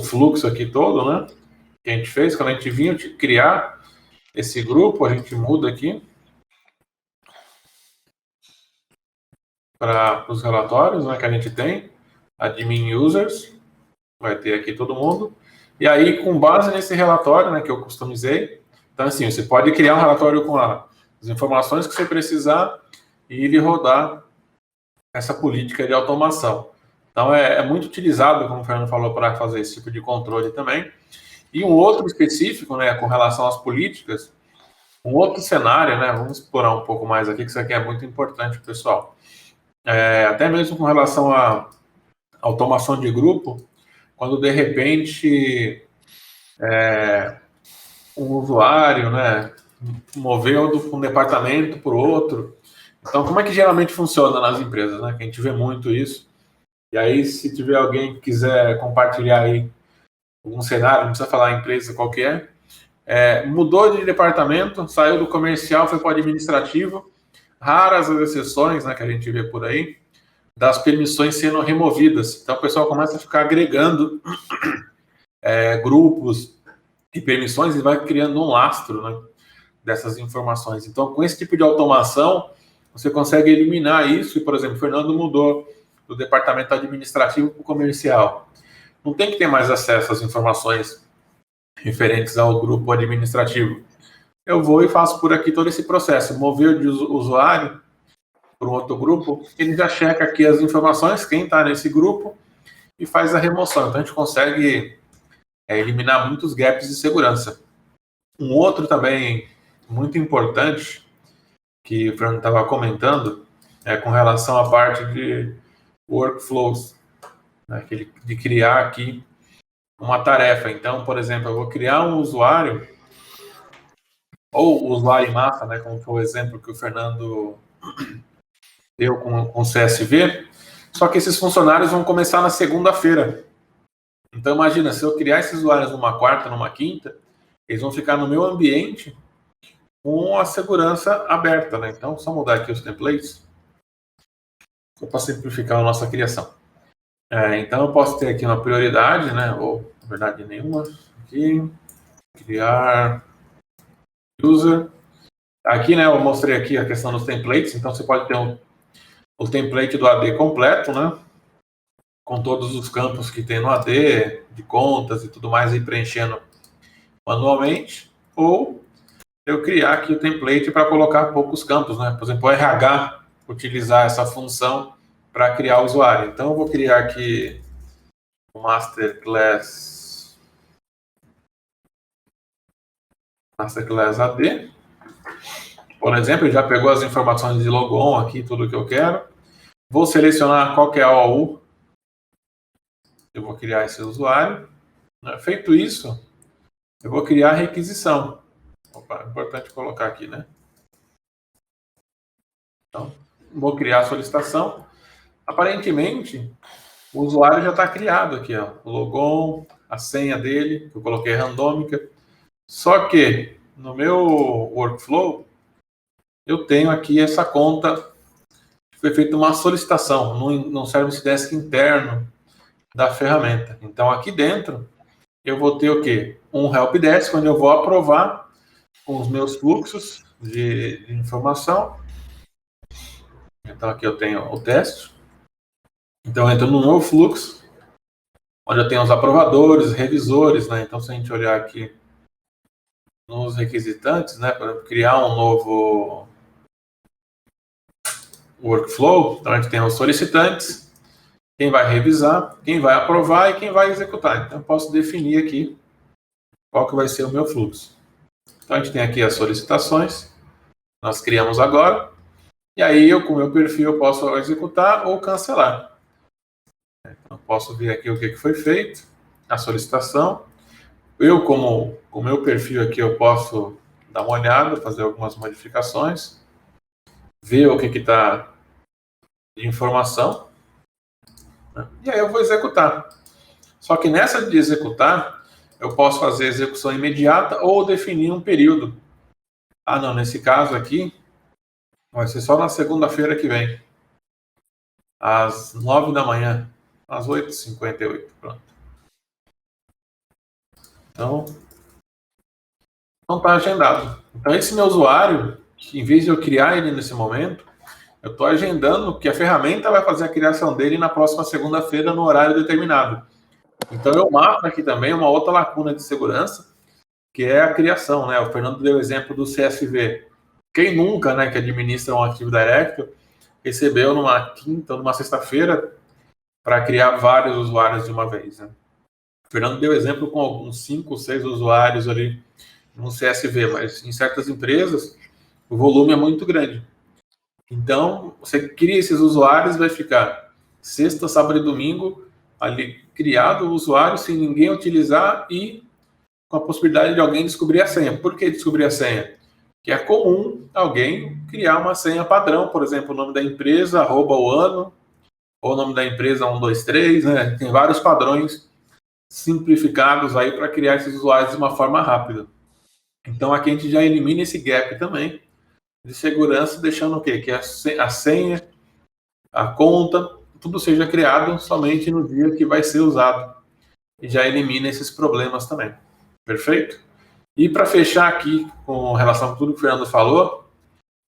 fluxo aqui todo, né? Que a gente fez, quando a gente vinha criar esse grupo, a gente muda aqui para os relatórios, né, que a gente tem, admin users, vai ter aqui todo mundo, e aí com base nesse relatório, né, que eu customizei, então assim, você pode criar um relatório com as informações que você precisar e ele rodar essa política de automação. Então é muito utilizado, como o Fernando falou, para fazer esse tipo de controle também. E um outro específico, né, com relação às políticas, um outro cenário, né, vamos explorar um pouco mais aqui, que isso aqui é muito importante, pessoal. Até mesmo com relação à automação de grupo, quando de repente um usuário, né, moveu de um departamento para o outro. Então, como é que geralmente funciona nas empresas, né? Que a gente vê muito isso. E aí, se tiver alguém que quiser compartilhar aí algum cenário, não precisa falar a empresa qual que é, mudou de departamento, saiu do comercial, foi para o administrativo. Raras as exceções, né, que a gente vê por aí, das permissões sendo removidas. Então, o pessoal começa a ficar agregando grupos e permissões e vai criando um lastro, né, dessas informações. Então, com esse tipo de automação, você consegue eliminar isso. E, por exemplo, o Fernando mudou do departamento administrativo para o comercial. Não tem que ter mais acesso às informações referentes ao grupo administrativo. Eu vou e faço por aqui todo esse processo. Mover de usuário para um outro grupo, ele já checa aqui as informações, quem está nesse grupo, e faz a remoção. Então, a gente consegue eliminar muitos gaps de segurança. Um outro também muito importante, que o Fernando estava comentando, é com relação à parte de workflows, né, de criar aqui uma tarefa. Então, por exemplo, eu vou criar um usuário, ou usuário em massa, né, como foi o exemplo que o Fernando deu com o CSV, só que esses funcionários vão começar na segunda-feira. Então, imagina, se eu criar esses usuários numa quarta, numa quinta, eles vão ficar no meu ambiente com a segurança aberta, né? Então, só mudar aqui os templates, só para simplificar a nossa criação. Então, eu posso ter aqui uma prioridade, né? Ou, na verdade, nenhuma. Aqui, criar user. Aqui, né, eu mostrei aqui a questão dos templates. Então, você pode ter o template do AD completo, né? Com todos os campos que tem no AD, de contas e tudo mais, e preenchendo manualmente. Ou eu criar aqui o template para colocar poucos campos, né? Por exemplo, o RH utilizar essa função para criar o usuário. Então, eu vou criar aqui o Masterclass AD. Por exemplo, ele já pegou as informações de logon aqui, tudo que eu quero. Vou selecionar qual que é a OU. Eu vou criar esse usuário. Feito isso, eu vou criar a requisição. Opa, é importante colocar aqui, né? Então, vou criar a solicitação. Aparentemente, o usuário já está criado aqui, ó. O logon, a senha dele, que eu coloquei randômica. Só que no meu workflow, eu tenho aqui essa conta que foi feita uma solicitação no Service Desk interno da ferramenta. Então, aqui dentro, eu vou ter o quê? Um Help Desk, onde eu vou aprovar com os meus fluxos de informação. Então, aqui eu tenho o teste. Então, eu entro no meu fluxo, onde eu tenho os aprovadores, revisores, né? Então, se a gente olhar aqui nos requisitantes, né, para criar um novo workflow, então a gente tem os solicitantes, quem vai revisar, quem vai aprovar e quem vai executar. Então, eu posso definir aqui qual que vai ser o meu fluxo. Então, a gente tem aqui as solicitações, nós criamos agora, e aí eu, com o meu perfil, eu posso executar ou cancelar. Então, eu posso ver aqui o que foi feito, a solicitação. Eu, com o meu perfil aqui, eu posso dar uma olhada, fazer algumas modificações, ver o que está de informação, né? E aí eu vou executar. Só que nessa de executar, eu posso fazer execução imediata ou definir um período. Ah, não, nesse caso aqui, vai ser só na segunda-feira que vem, às 9 da manhã, às 8h58, pronto. Então, não está agendado. Então, esse meu usuário, em vez de eu criar ele nesse momento, eu estou agendando que a ferramenta vai fazer a criação dele na próxima segunda-feira, no horário determinado. Então, eu mato aqui também uma outra lacuna de segurança, que é a criação, né? O Fernando deu o exemplo do CSV. Quem nunca, né, que administra um Active Directory, recebeu numa quinta ou numa sexta-feira para criar vários usuários de uma vez, né? O Fernando deu exemplo com alguns 5 ou 6 usuários ali no CSV, mas em certas empresas o volume é muito grande. Então, você cria esses usuários, vai ficar sexta, sábado e domingo ali criado o usuário sem ninguém utilizar e com a possibilidade de alguém descobrir a senha. Por que descobrir a senha? Que é comum alguém criar uma senha padrão, por exemplo, o nome da empresa, @ o ano, ou o nome da empresa 123, né? Tem vários padrões simplificados aí para criar esses usuários de uma forma rápida. Então aqui a gente já elimina esse gap também de segurança, deixando o quê? Que a senha, a conta, tudo seja criado somente no dia que vai ser usado. E já elimina esses problemas também. Perfeito? E para fechar aqui com relação a tudo que o Fernando falou,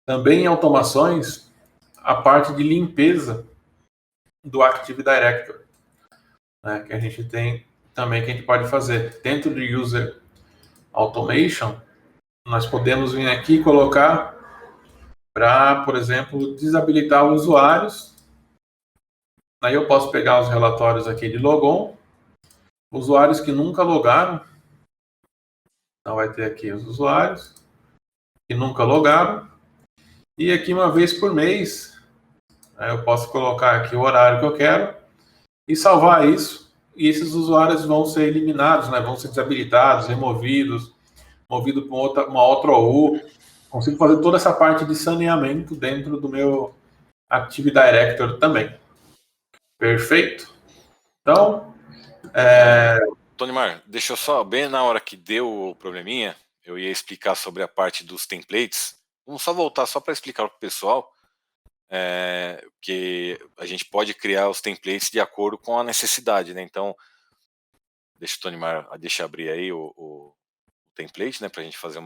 também em automações, a parte de limpeza do Active Directory, né, que a gente tem também, que a gente pode fazer. Dentro do User Automation, nós podemos vir aqui e colocar para, por exemplo, desabilitar os usuários. Aí eu posso pegar os relatórios aqui de logon, usuários que nunca logaram. Então vai ter aqui os usuários que nunca logaram. E aqui uma vez por mês, eu posso colocar aqui o horário que eu quero e salvar isso. E esses usuários vão ser eliminados, né? Vão ser desabilitados, removidos, movido para uma outra OU. Consigo fazer toda essa parte de saneamento dentro do meu Active Directory também. Perfeito? Então, Tonimar, deixa eu só, bem na hora que deu o probleminha, eu ia explicar sobre a parte dos templates. Vamos só voltar só para explicar para o pessoal que a gente pode criar os templates de acordo com a necessidade, né? Então, deixa o Tonimar, deixa eu abrir aí o template, né, para a gente fazer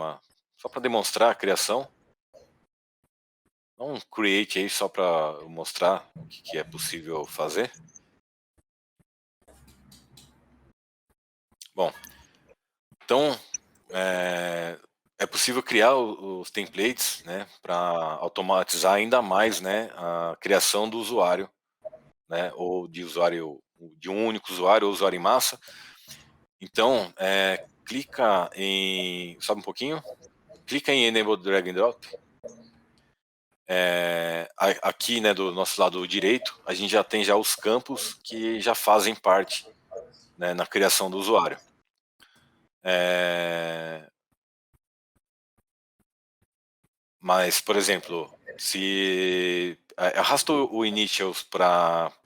só para demonstrar a criação. Um create aí só para mostrar o que é possível fazer. Bom, então é possível criar os templates, né, para automatizar ainda mais, né, a criação do usuário, né, ou de um único usuário ou usuário em massa. Então, clica em, sobe um pouquinho, clica em Enable Drag and Drop. Aqui, né, do nosso lado direito, a gente já tem os campos que já fazem parte, né, na criação do usuário. Mas, por exemplo, se arrasta o initials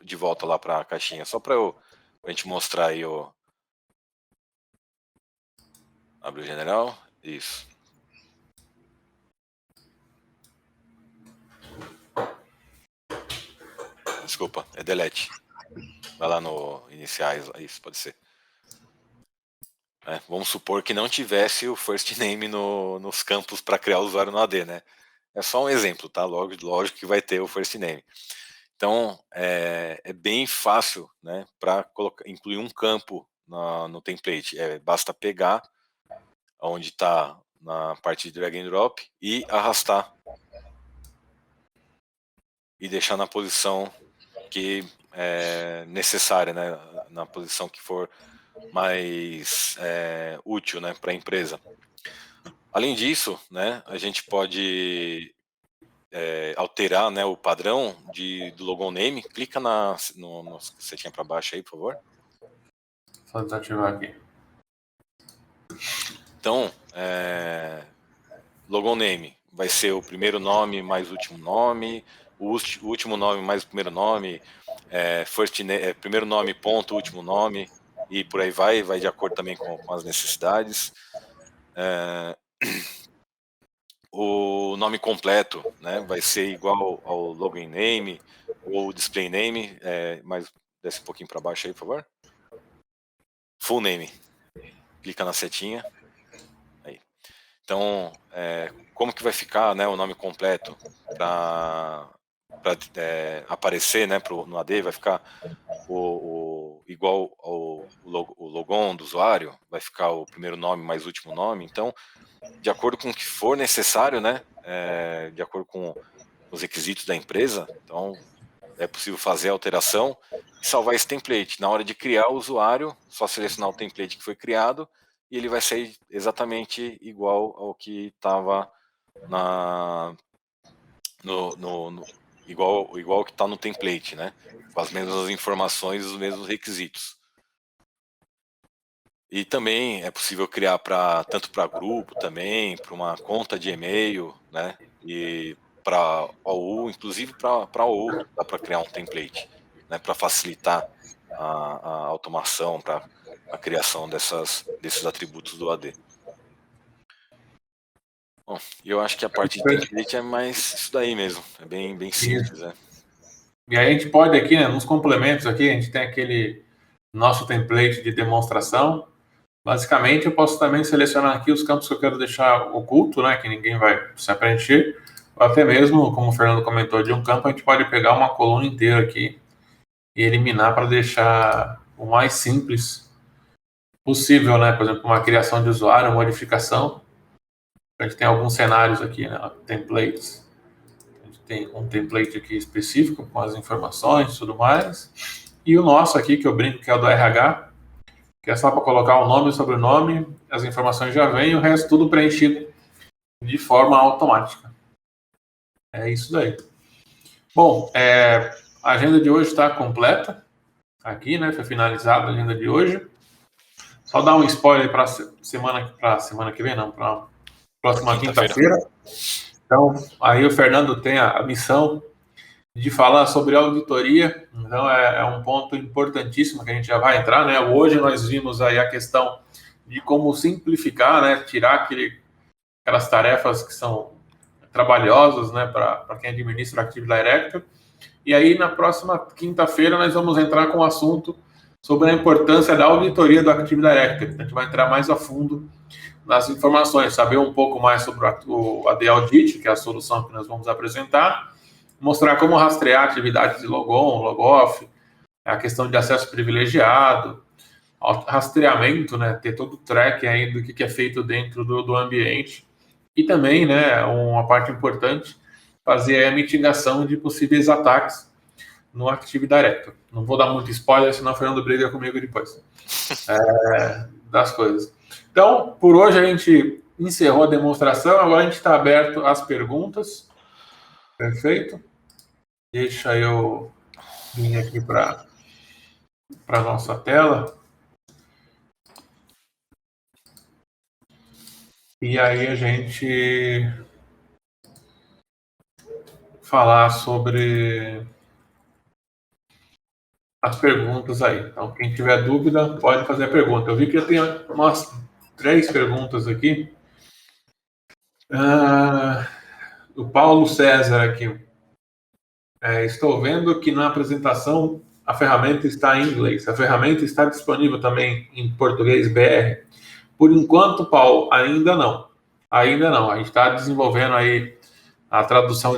de volta lá para a caixinha, só para a gente mostrar aí o... Abre o general, isso. Desculpa, é delete. Vai lá no iniciais, isso pode ser. Vamos supor que não tivesse o first name nos campos para criar o usuário no AD, né? É só um exemplo, tá? Lógico que vai ter o first name. Então, é bem fácil, né, para incluir um campo no template. Basta pegar onde está na parte de drag and drop e arrastar. E deixar na posição que é necessária, né, na posição que for mais útil, né, para a empresa. Além disso, né, a gente pode alterar, né, o padrão do logon name. Clica no setinha para baixo aí, por favor. Só desativar aqui. Então, logon name vai ser o primeiro nome mais o último nome, o último nome mais o primeiro nome, primeiro nome ponto último nome, e por aí vai de acordo também com as necessidades. O nome completo, né, vai ser igual ao login name ou display name, mas desce um pouquinho para baixo aí, por favor. Full name, clica na setinha. Aí. Então, como que vai ficar, né, o nome completo para aparecer, né, no AD? Vai ficar igual o logon do usuário, vai ficar o primeiro nome mais o último nome. Então, de acordo com o que for necessário, né, de acordo com os requisitos da empresa, então é possível fazer a alteração e salvar esse template. Na hora de criar o usuário, só selecionar o template que foi criado e ele vai sair exatamente igual ao que estava igual ao que está no template, né? Com as mesmas informações e os mesmos requisitos. E também é possível criar tanto para grupo também, para uma conta de e-mail, né? E para OU, inclusive para OU, dá para criar um template, né? Para facilitar a automação, para a criação desses atributos do AD. Bom, eu acho que a parte de template é mais isso daí mesmo, é bem simples, né? E aí a gente pode aqui, né, nos complementos aqui, a gente tem aquele nosso template de demonstração. Basicamente, eu posso também selecionar aqui os campos que eu quero deixar oculto, né, que ninguém vai precisar preencher. Ou até mesmo, como o Fernando comentou, de um campo a gente pode pegar uma coluna inteira aqui e eliminar para deixar o mais simples possível, né? Por exemplo, uma criação de usuário, modificação. A gente tem alguns cenários aqui, né? Templates. A gente tem um template aqui específico com as informações e tudo mais. E o nosso aqui, que eu brinco, que é o do RH, que é só para colocar o nome e o sobrenome, as informações já vêm e o resto tudo preenchido de forma automática. É isso daí. Bom, a agenda de hoje está completa. Aqui, né? Foi finalizada a agenda de hoje. Só dar um spoiler para semana que vem, não, para próxima quinta-feira. Então, aí o Fernando tem a missão de falar sobre auditoria. Então, é um ponto importantíssimo que a gente já vai entrar, né? Hoje nós vimos aí a questão de como simplificar, né? Tirar aquelas tarefas que são trabalhosas, né? Para quem administra o Active Directory. E aí, na próxima quinta-feira, nós vamos entrar com o assunto sobre a importância da auditoria do Active Directory. A gente vai entrar mais a fundo nas informações, saber um pouco mais sobre o AD Audit, que é a solução que nós vamos apresentar, mostrar como rastrear atividades de logon, logoff, a questão de acesso privilegiado, rastreamento, né, ter todo o track aí do que é feito dentro do ambiente, e também, né, uma parte importante, fazer a mitigação de possíveis ataques no Active Directory. Não vou dar muito spoiler, senão o Fernando briga comigo depois das coisas. Então, por hoje a gente encerrou a demonstração, agora a gente está aberto às perguntas. Perfeito? Deixa eu vir aqui para a nossa tela. e aí a gente falar sobre as perguntas aí. Então, quem tiver dúvida, pode fazer a pergunta. Eu vi que eu tenho umas 3 perguntas aqui. O Paulo César aqui. Estou vendo que na apresentação a ferramenta está em inglês. A ferramenta está disponível também em português BR? Por enquanto, Paulo, ainda não. Ainda não. A gente está desenvolvendo aí a tradução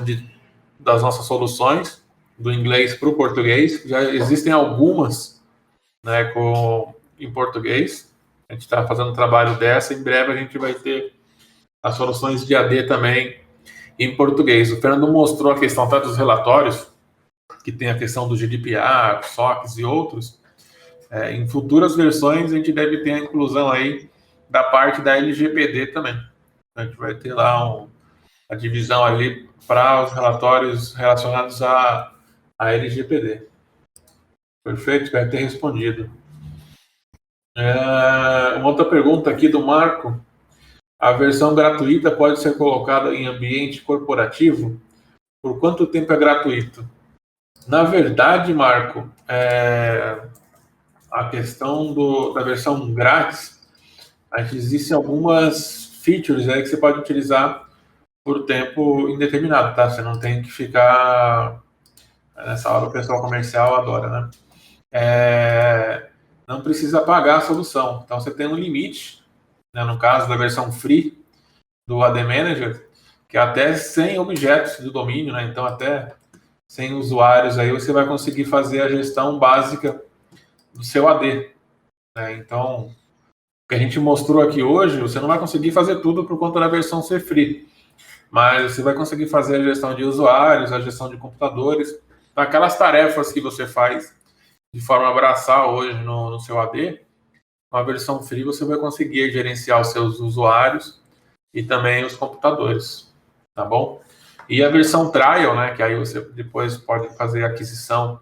das nossas soluções do inglês para o português. Já existem algumas, né, em português. A gente está fazendo um trabalho dessa. Em breve a gente vai ter as soluções de AD também em português. O Fernando mostrou a questão até dos relatórios, que tem a questão do GDPR, SOX e outros. Em futuras versões, a gente deve ter a inclusão aí da parte da LGPD também. A gente vai ter lá a divisão ali para os relatórios relacionados à LGPD. Perfeito? Espero ter respondido. Uma outra pergunta aqui do Marco. A versão gratuita pode ser colocada em ambiente corporativo? Por quanto tempo é gratuito? Na verdade, Marco, a questão da versão grátis, existem algumas features aí que você pode utilizar por tempo indeterminado, tá? Você não tem que ficar... Nessa hora o pessoal comercial adora, né? Não precisa pagar a solução. Então, você tem um limite, né, no caso da versão free do AD Manager, que é até 100 objetos de domínio, né? Então, até 100 usuários aí, você vai conseguir fazer a gestão básica do seu AD. Né? Então, o que a gente mostrou aqui hoje, você não vai conseguir fazer tudo por conta da versão ser free, mas você vai conseguir fazer a gestão de usuários, a gestão de computadores, aquelas tarefas que você faz de forma braçal hoje no seu AD. Com a versão free você vai conseguir gerenciar os seus usuários e também os computadores, tá bom? E a versão trial, né, que aí você depois pode fazer a aquisição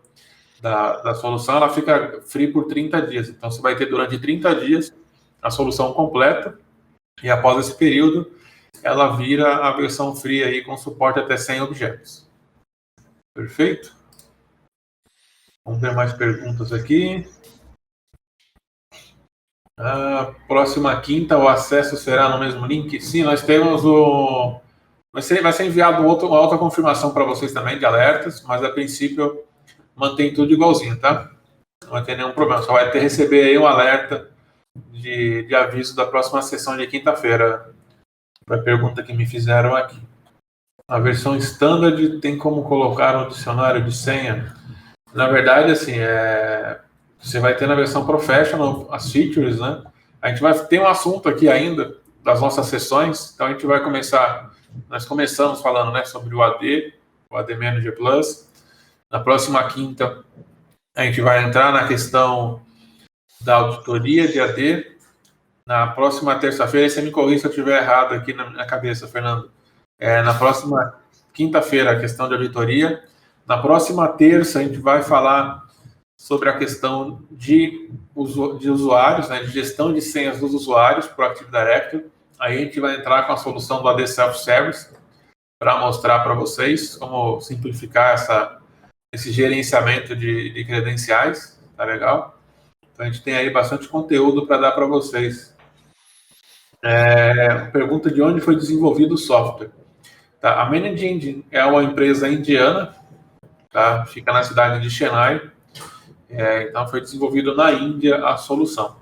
da solução, ela fica free por 30 dias. Então, você vai ter durante 30 dias a solução completa e após esse período, ela vira a versão free aí com suporte até 100 objetos. Perfeito? Vamos ver mais perguntas aqui. Próxima quinta, o acesso será no mesmo link? Sim, nós temos o... Vai ser enviado uma outra confirmação para vocês também de alertas, mas a princípio mantém tudo igualzinho, tá? Não vai ter nenhum problema, só vai receber aí um alerta de aviso da próxima sessão de quinta-feira. A pergunta que me fizeram aqui. A versão standard tem como colocar um dicionário de senha? Na verdade, assim, você vai ter na versão professional as features, né? A gente vai ter um assunto aqui ainda das nossas sessões, então a gente vai começar. Nós começamos falando, né, sobre o AD Manager Plus. Na próxima quinta, a gente vai entrar na questão da auditoria de AD. Na próxima terça-feira, você me corrija se eu estiver errado aqui na cabeça, Fernando. Na próxima quinta-feira, a questão de auditoria. Na próxima terça, a gente vai falar sobre a questão de usuários, né, de gestão de senhas dos usuários para o Active Directory. Aí a gente vai entrar com a solução do AD Self-Service para mostrar para vocês como simplificar esse gerenciamento de credenciais. Tá legal? Então a gente tem aí bastante conteúdo para dar para vocês. Pergunta de onde foi desenvolvido o software. Tá? A Manage Engine é uma empresa indiana, tá? Fica na cidade de Chennai. Então foi desenvolvido na Índia a solução.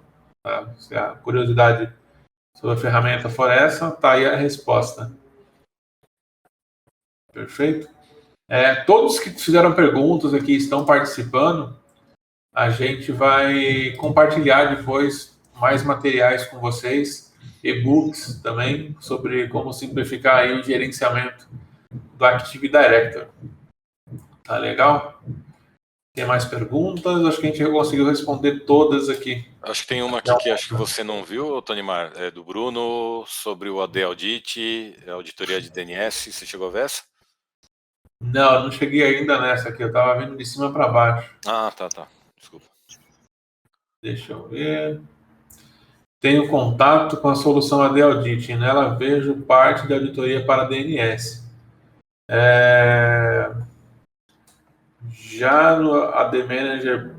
Tá? Se a curiosidade sobre a ferramenta for essa, tá aí a resposta. Perfeito? Todos que fizeram perguntas aqui estão participando. A gente vai compartilhar depois mais materiais com vocês, e-books também, sobre como simplificar aí o gerenciamento do Active Directory. Tá legal? Tem mais perguntas? Acho que a gente conseguiu responder todas aqui. Acho que tem uma aqui que acho que você não viu, Tonimar, do Bruno, sobre o AD Audit, auditoria de DNS. Você chegou a ver essa? Não cheguei ainda nessa aqui. Eu estava vendo de cima para baixo. Tá. Desculpa. Deixa eu ver. Tenho contato com a solução AD Audit e nela vejo parte da auditoria para DNS. Já no AD Manager...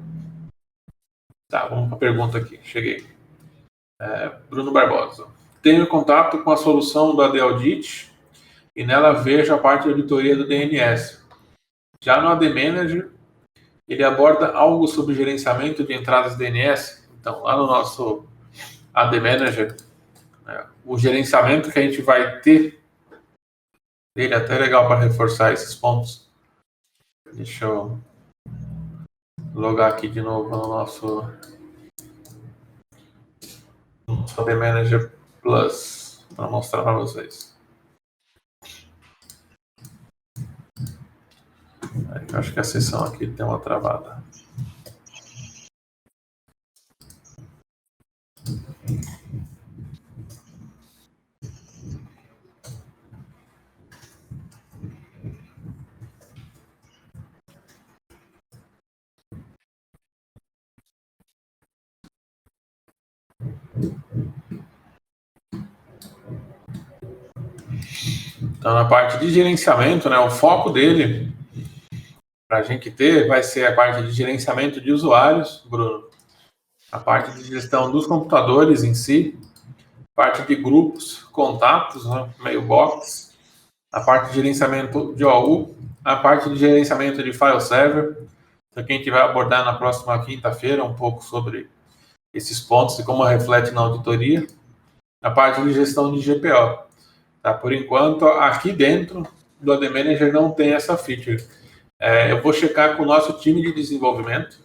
Tá, vamos para a pergunta aqui. Cheguei. Bruno Barbosa. Tenho contato com a solução do AD Audit e nela vejo a parte da auditoria do DNS. Já no AD Manager, ele aborda algo sobre gerenciamento de entradas DNS. Então, lá no nosso AD Manager, o gerenciamento que a gente vai ter, ele é até legal para reforçar esses pontos. Deixa eu logar aqui de novo no nosso AD Manager Plus para mostrar para vocês. Eu acho que a sessão aqui tem uma travada. Então, na parte de gerenciamento, o foco dele, para a gente ter, vai ser a parte de gerenciamento de usuários, Bruno, a parte de gestão dos computadores em si, parte de grupos, contatos, mailbox, a parte de gerenciamento de OU, a parte de gerenciamento de file server, então, que a gente vai abordar na próxima quinta-feira um pouco sobre esses pontos e como reflete na auditoria, a parte de gestão de GPO. Tá? Por enquanto, aqui dentro do AD Manager não tem essa feature. Eu vou checar com o nosso time de desenvolvimento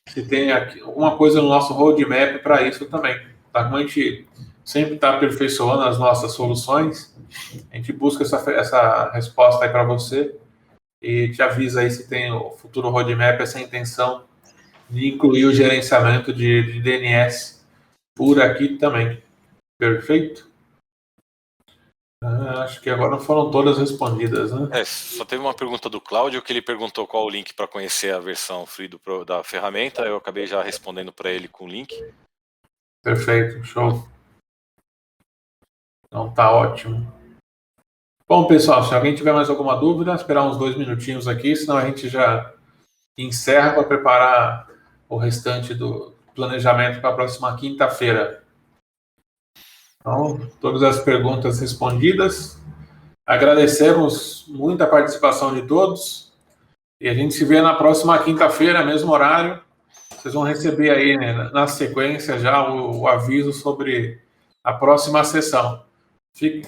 se tem aqui alguma coisa no nosso roadmap para isso também. Tá? Como a gente sempre está aperfeiçoando as nossas soluções, a gente busca essa resposta aí para você e te avisa aí se tem o futuro roadmap, essa intenção de incluir o gerenciamento de DNS por aqui também. Perfeito? Acho que agora foram todas respondidas, né? Só teve uma pergunta do Cláudio, que ele perguntou qual o link para conhecer a versão free da ferramenta. Eu acabei já respondendo para ele com o link. Perfeito, show. Então tá ótimo. Bom, pessoal, se alguém tiver mais alguma dúvida, esperar uns 2 minutinhos aqui, senão a gente já encerra para preparar o restante do planejamento para a próxima quinta-feira. Então, todas as perguntas respondidas. Agradecemos muito a participação de todos e a gente se vê na próxima quinta-feira, mesmo horário. Vocês vão receber aí, na sequência, já o aviso sobre a próxima sessão.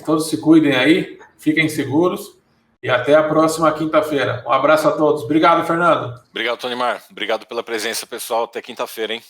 Todos se cuidem aí, fiquem seguros e até a próxima quinta-feira. Um abraço a todos. Obrigado, Fernando. Obrigado, Tonimar. Obrigado pela presença, pessoal. Até quinta-feira, hein?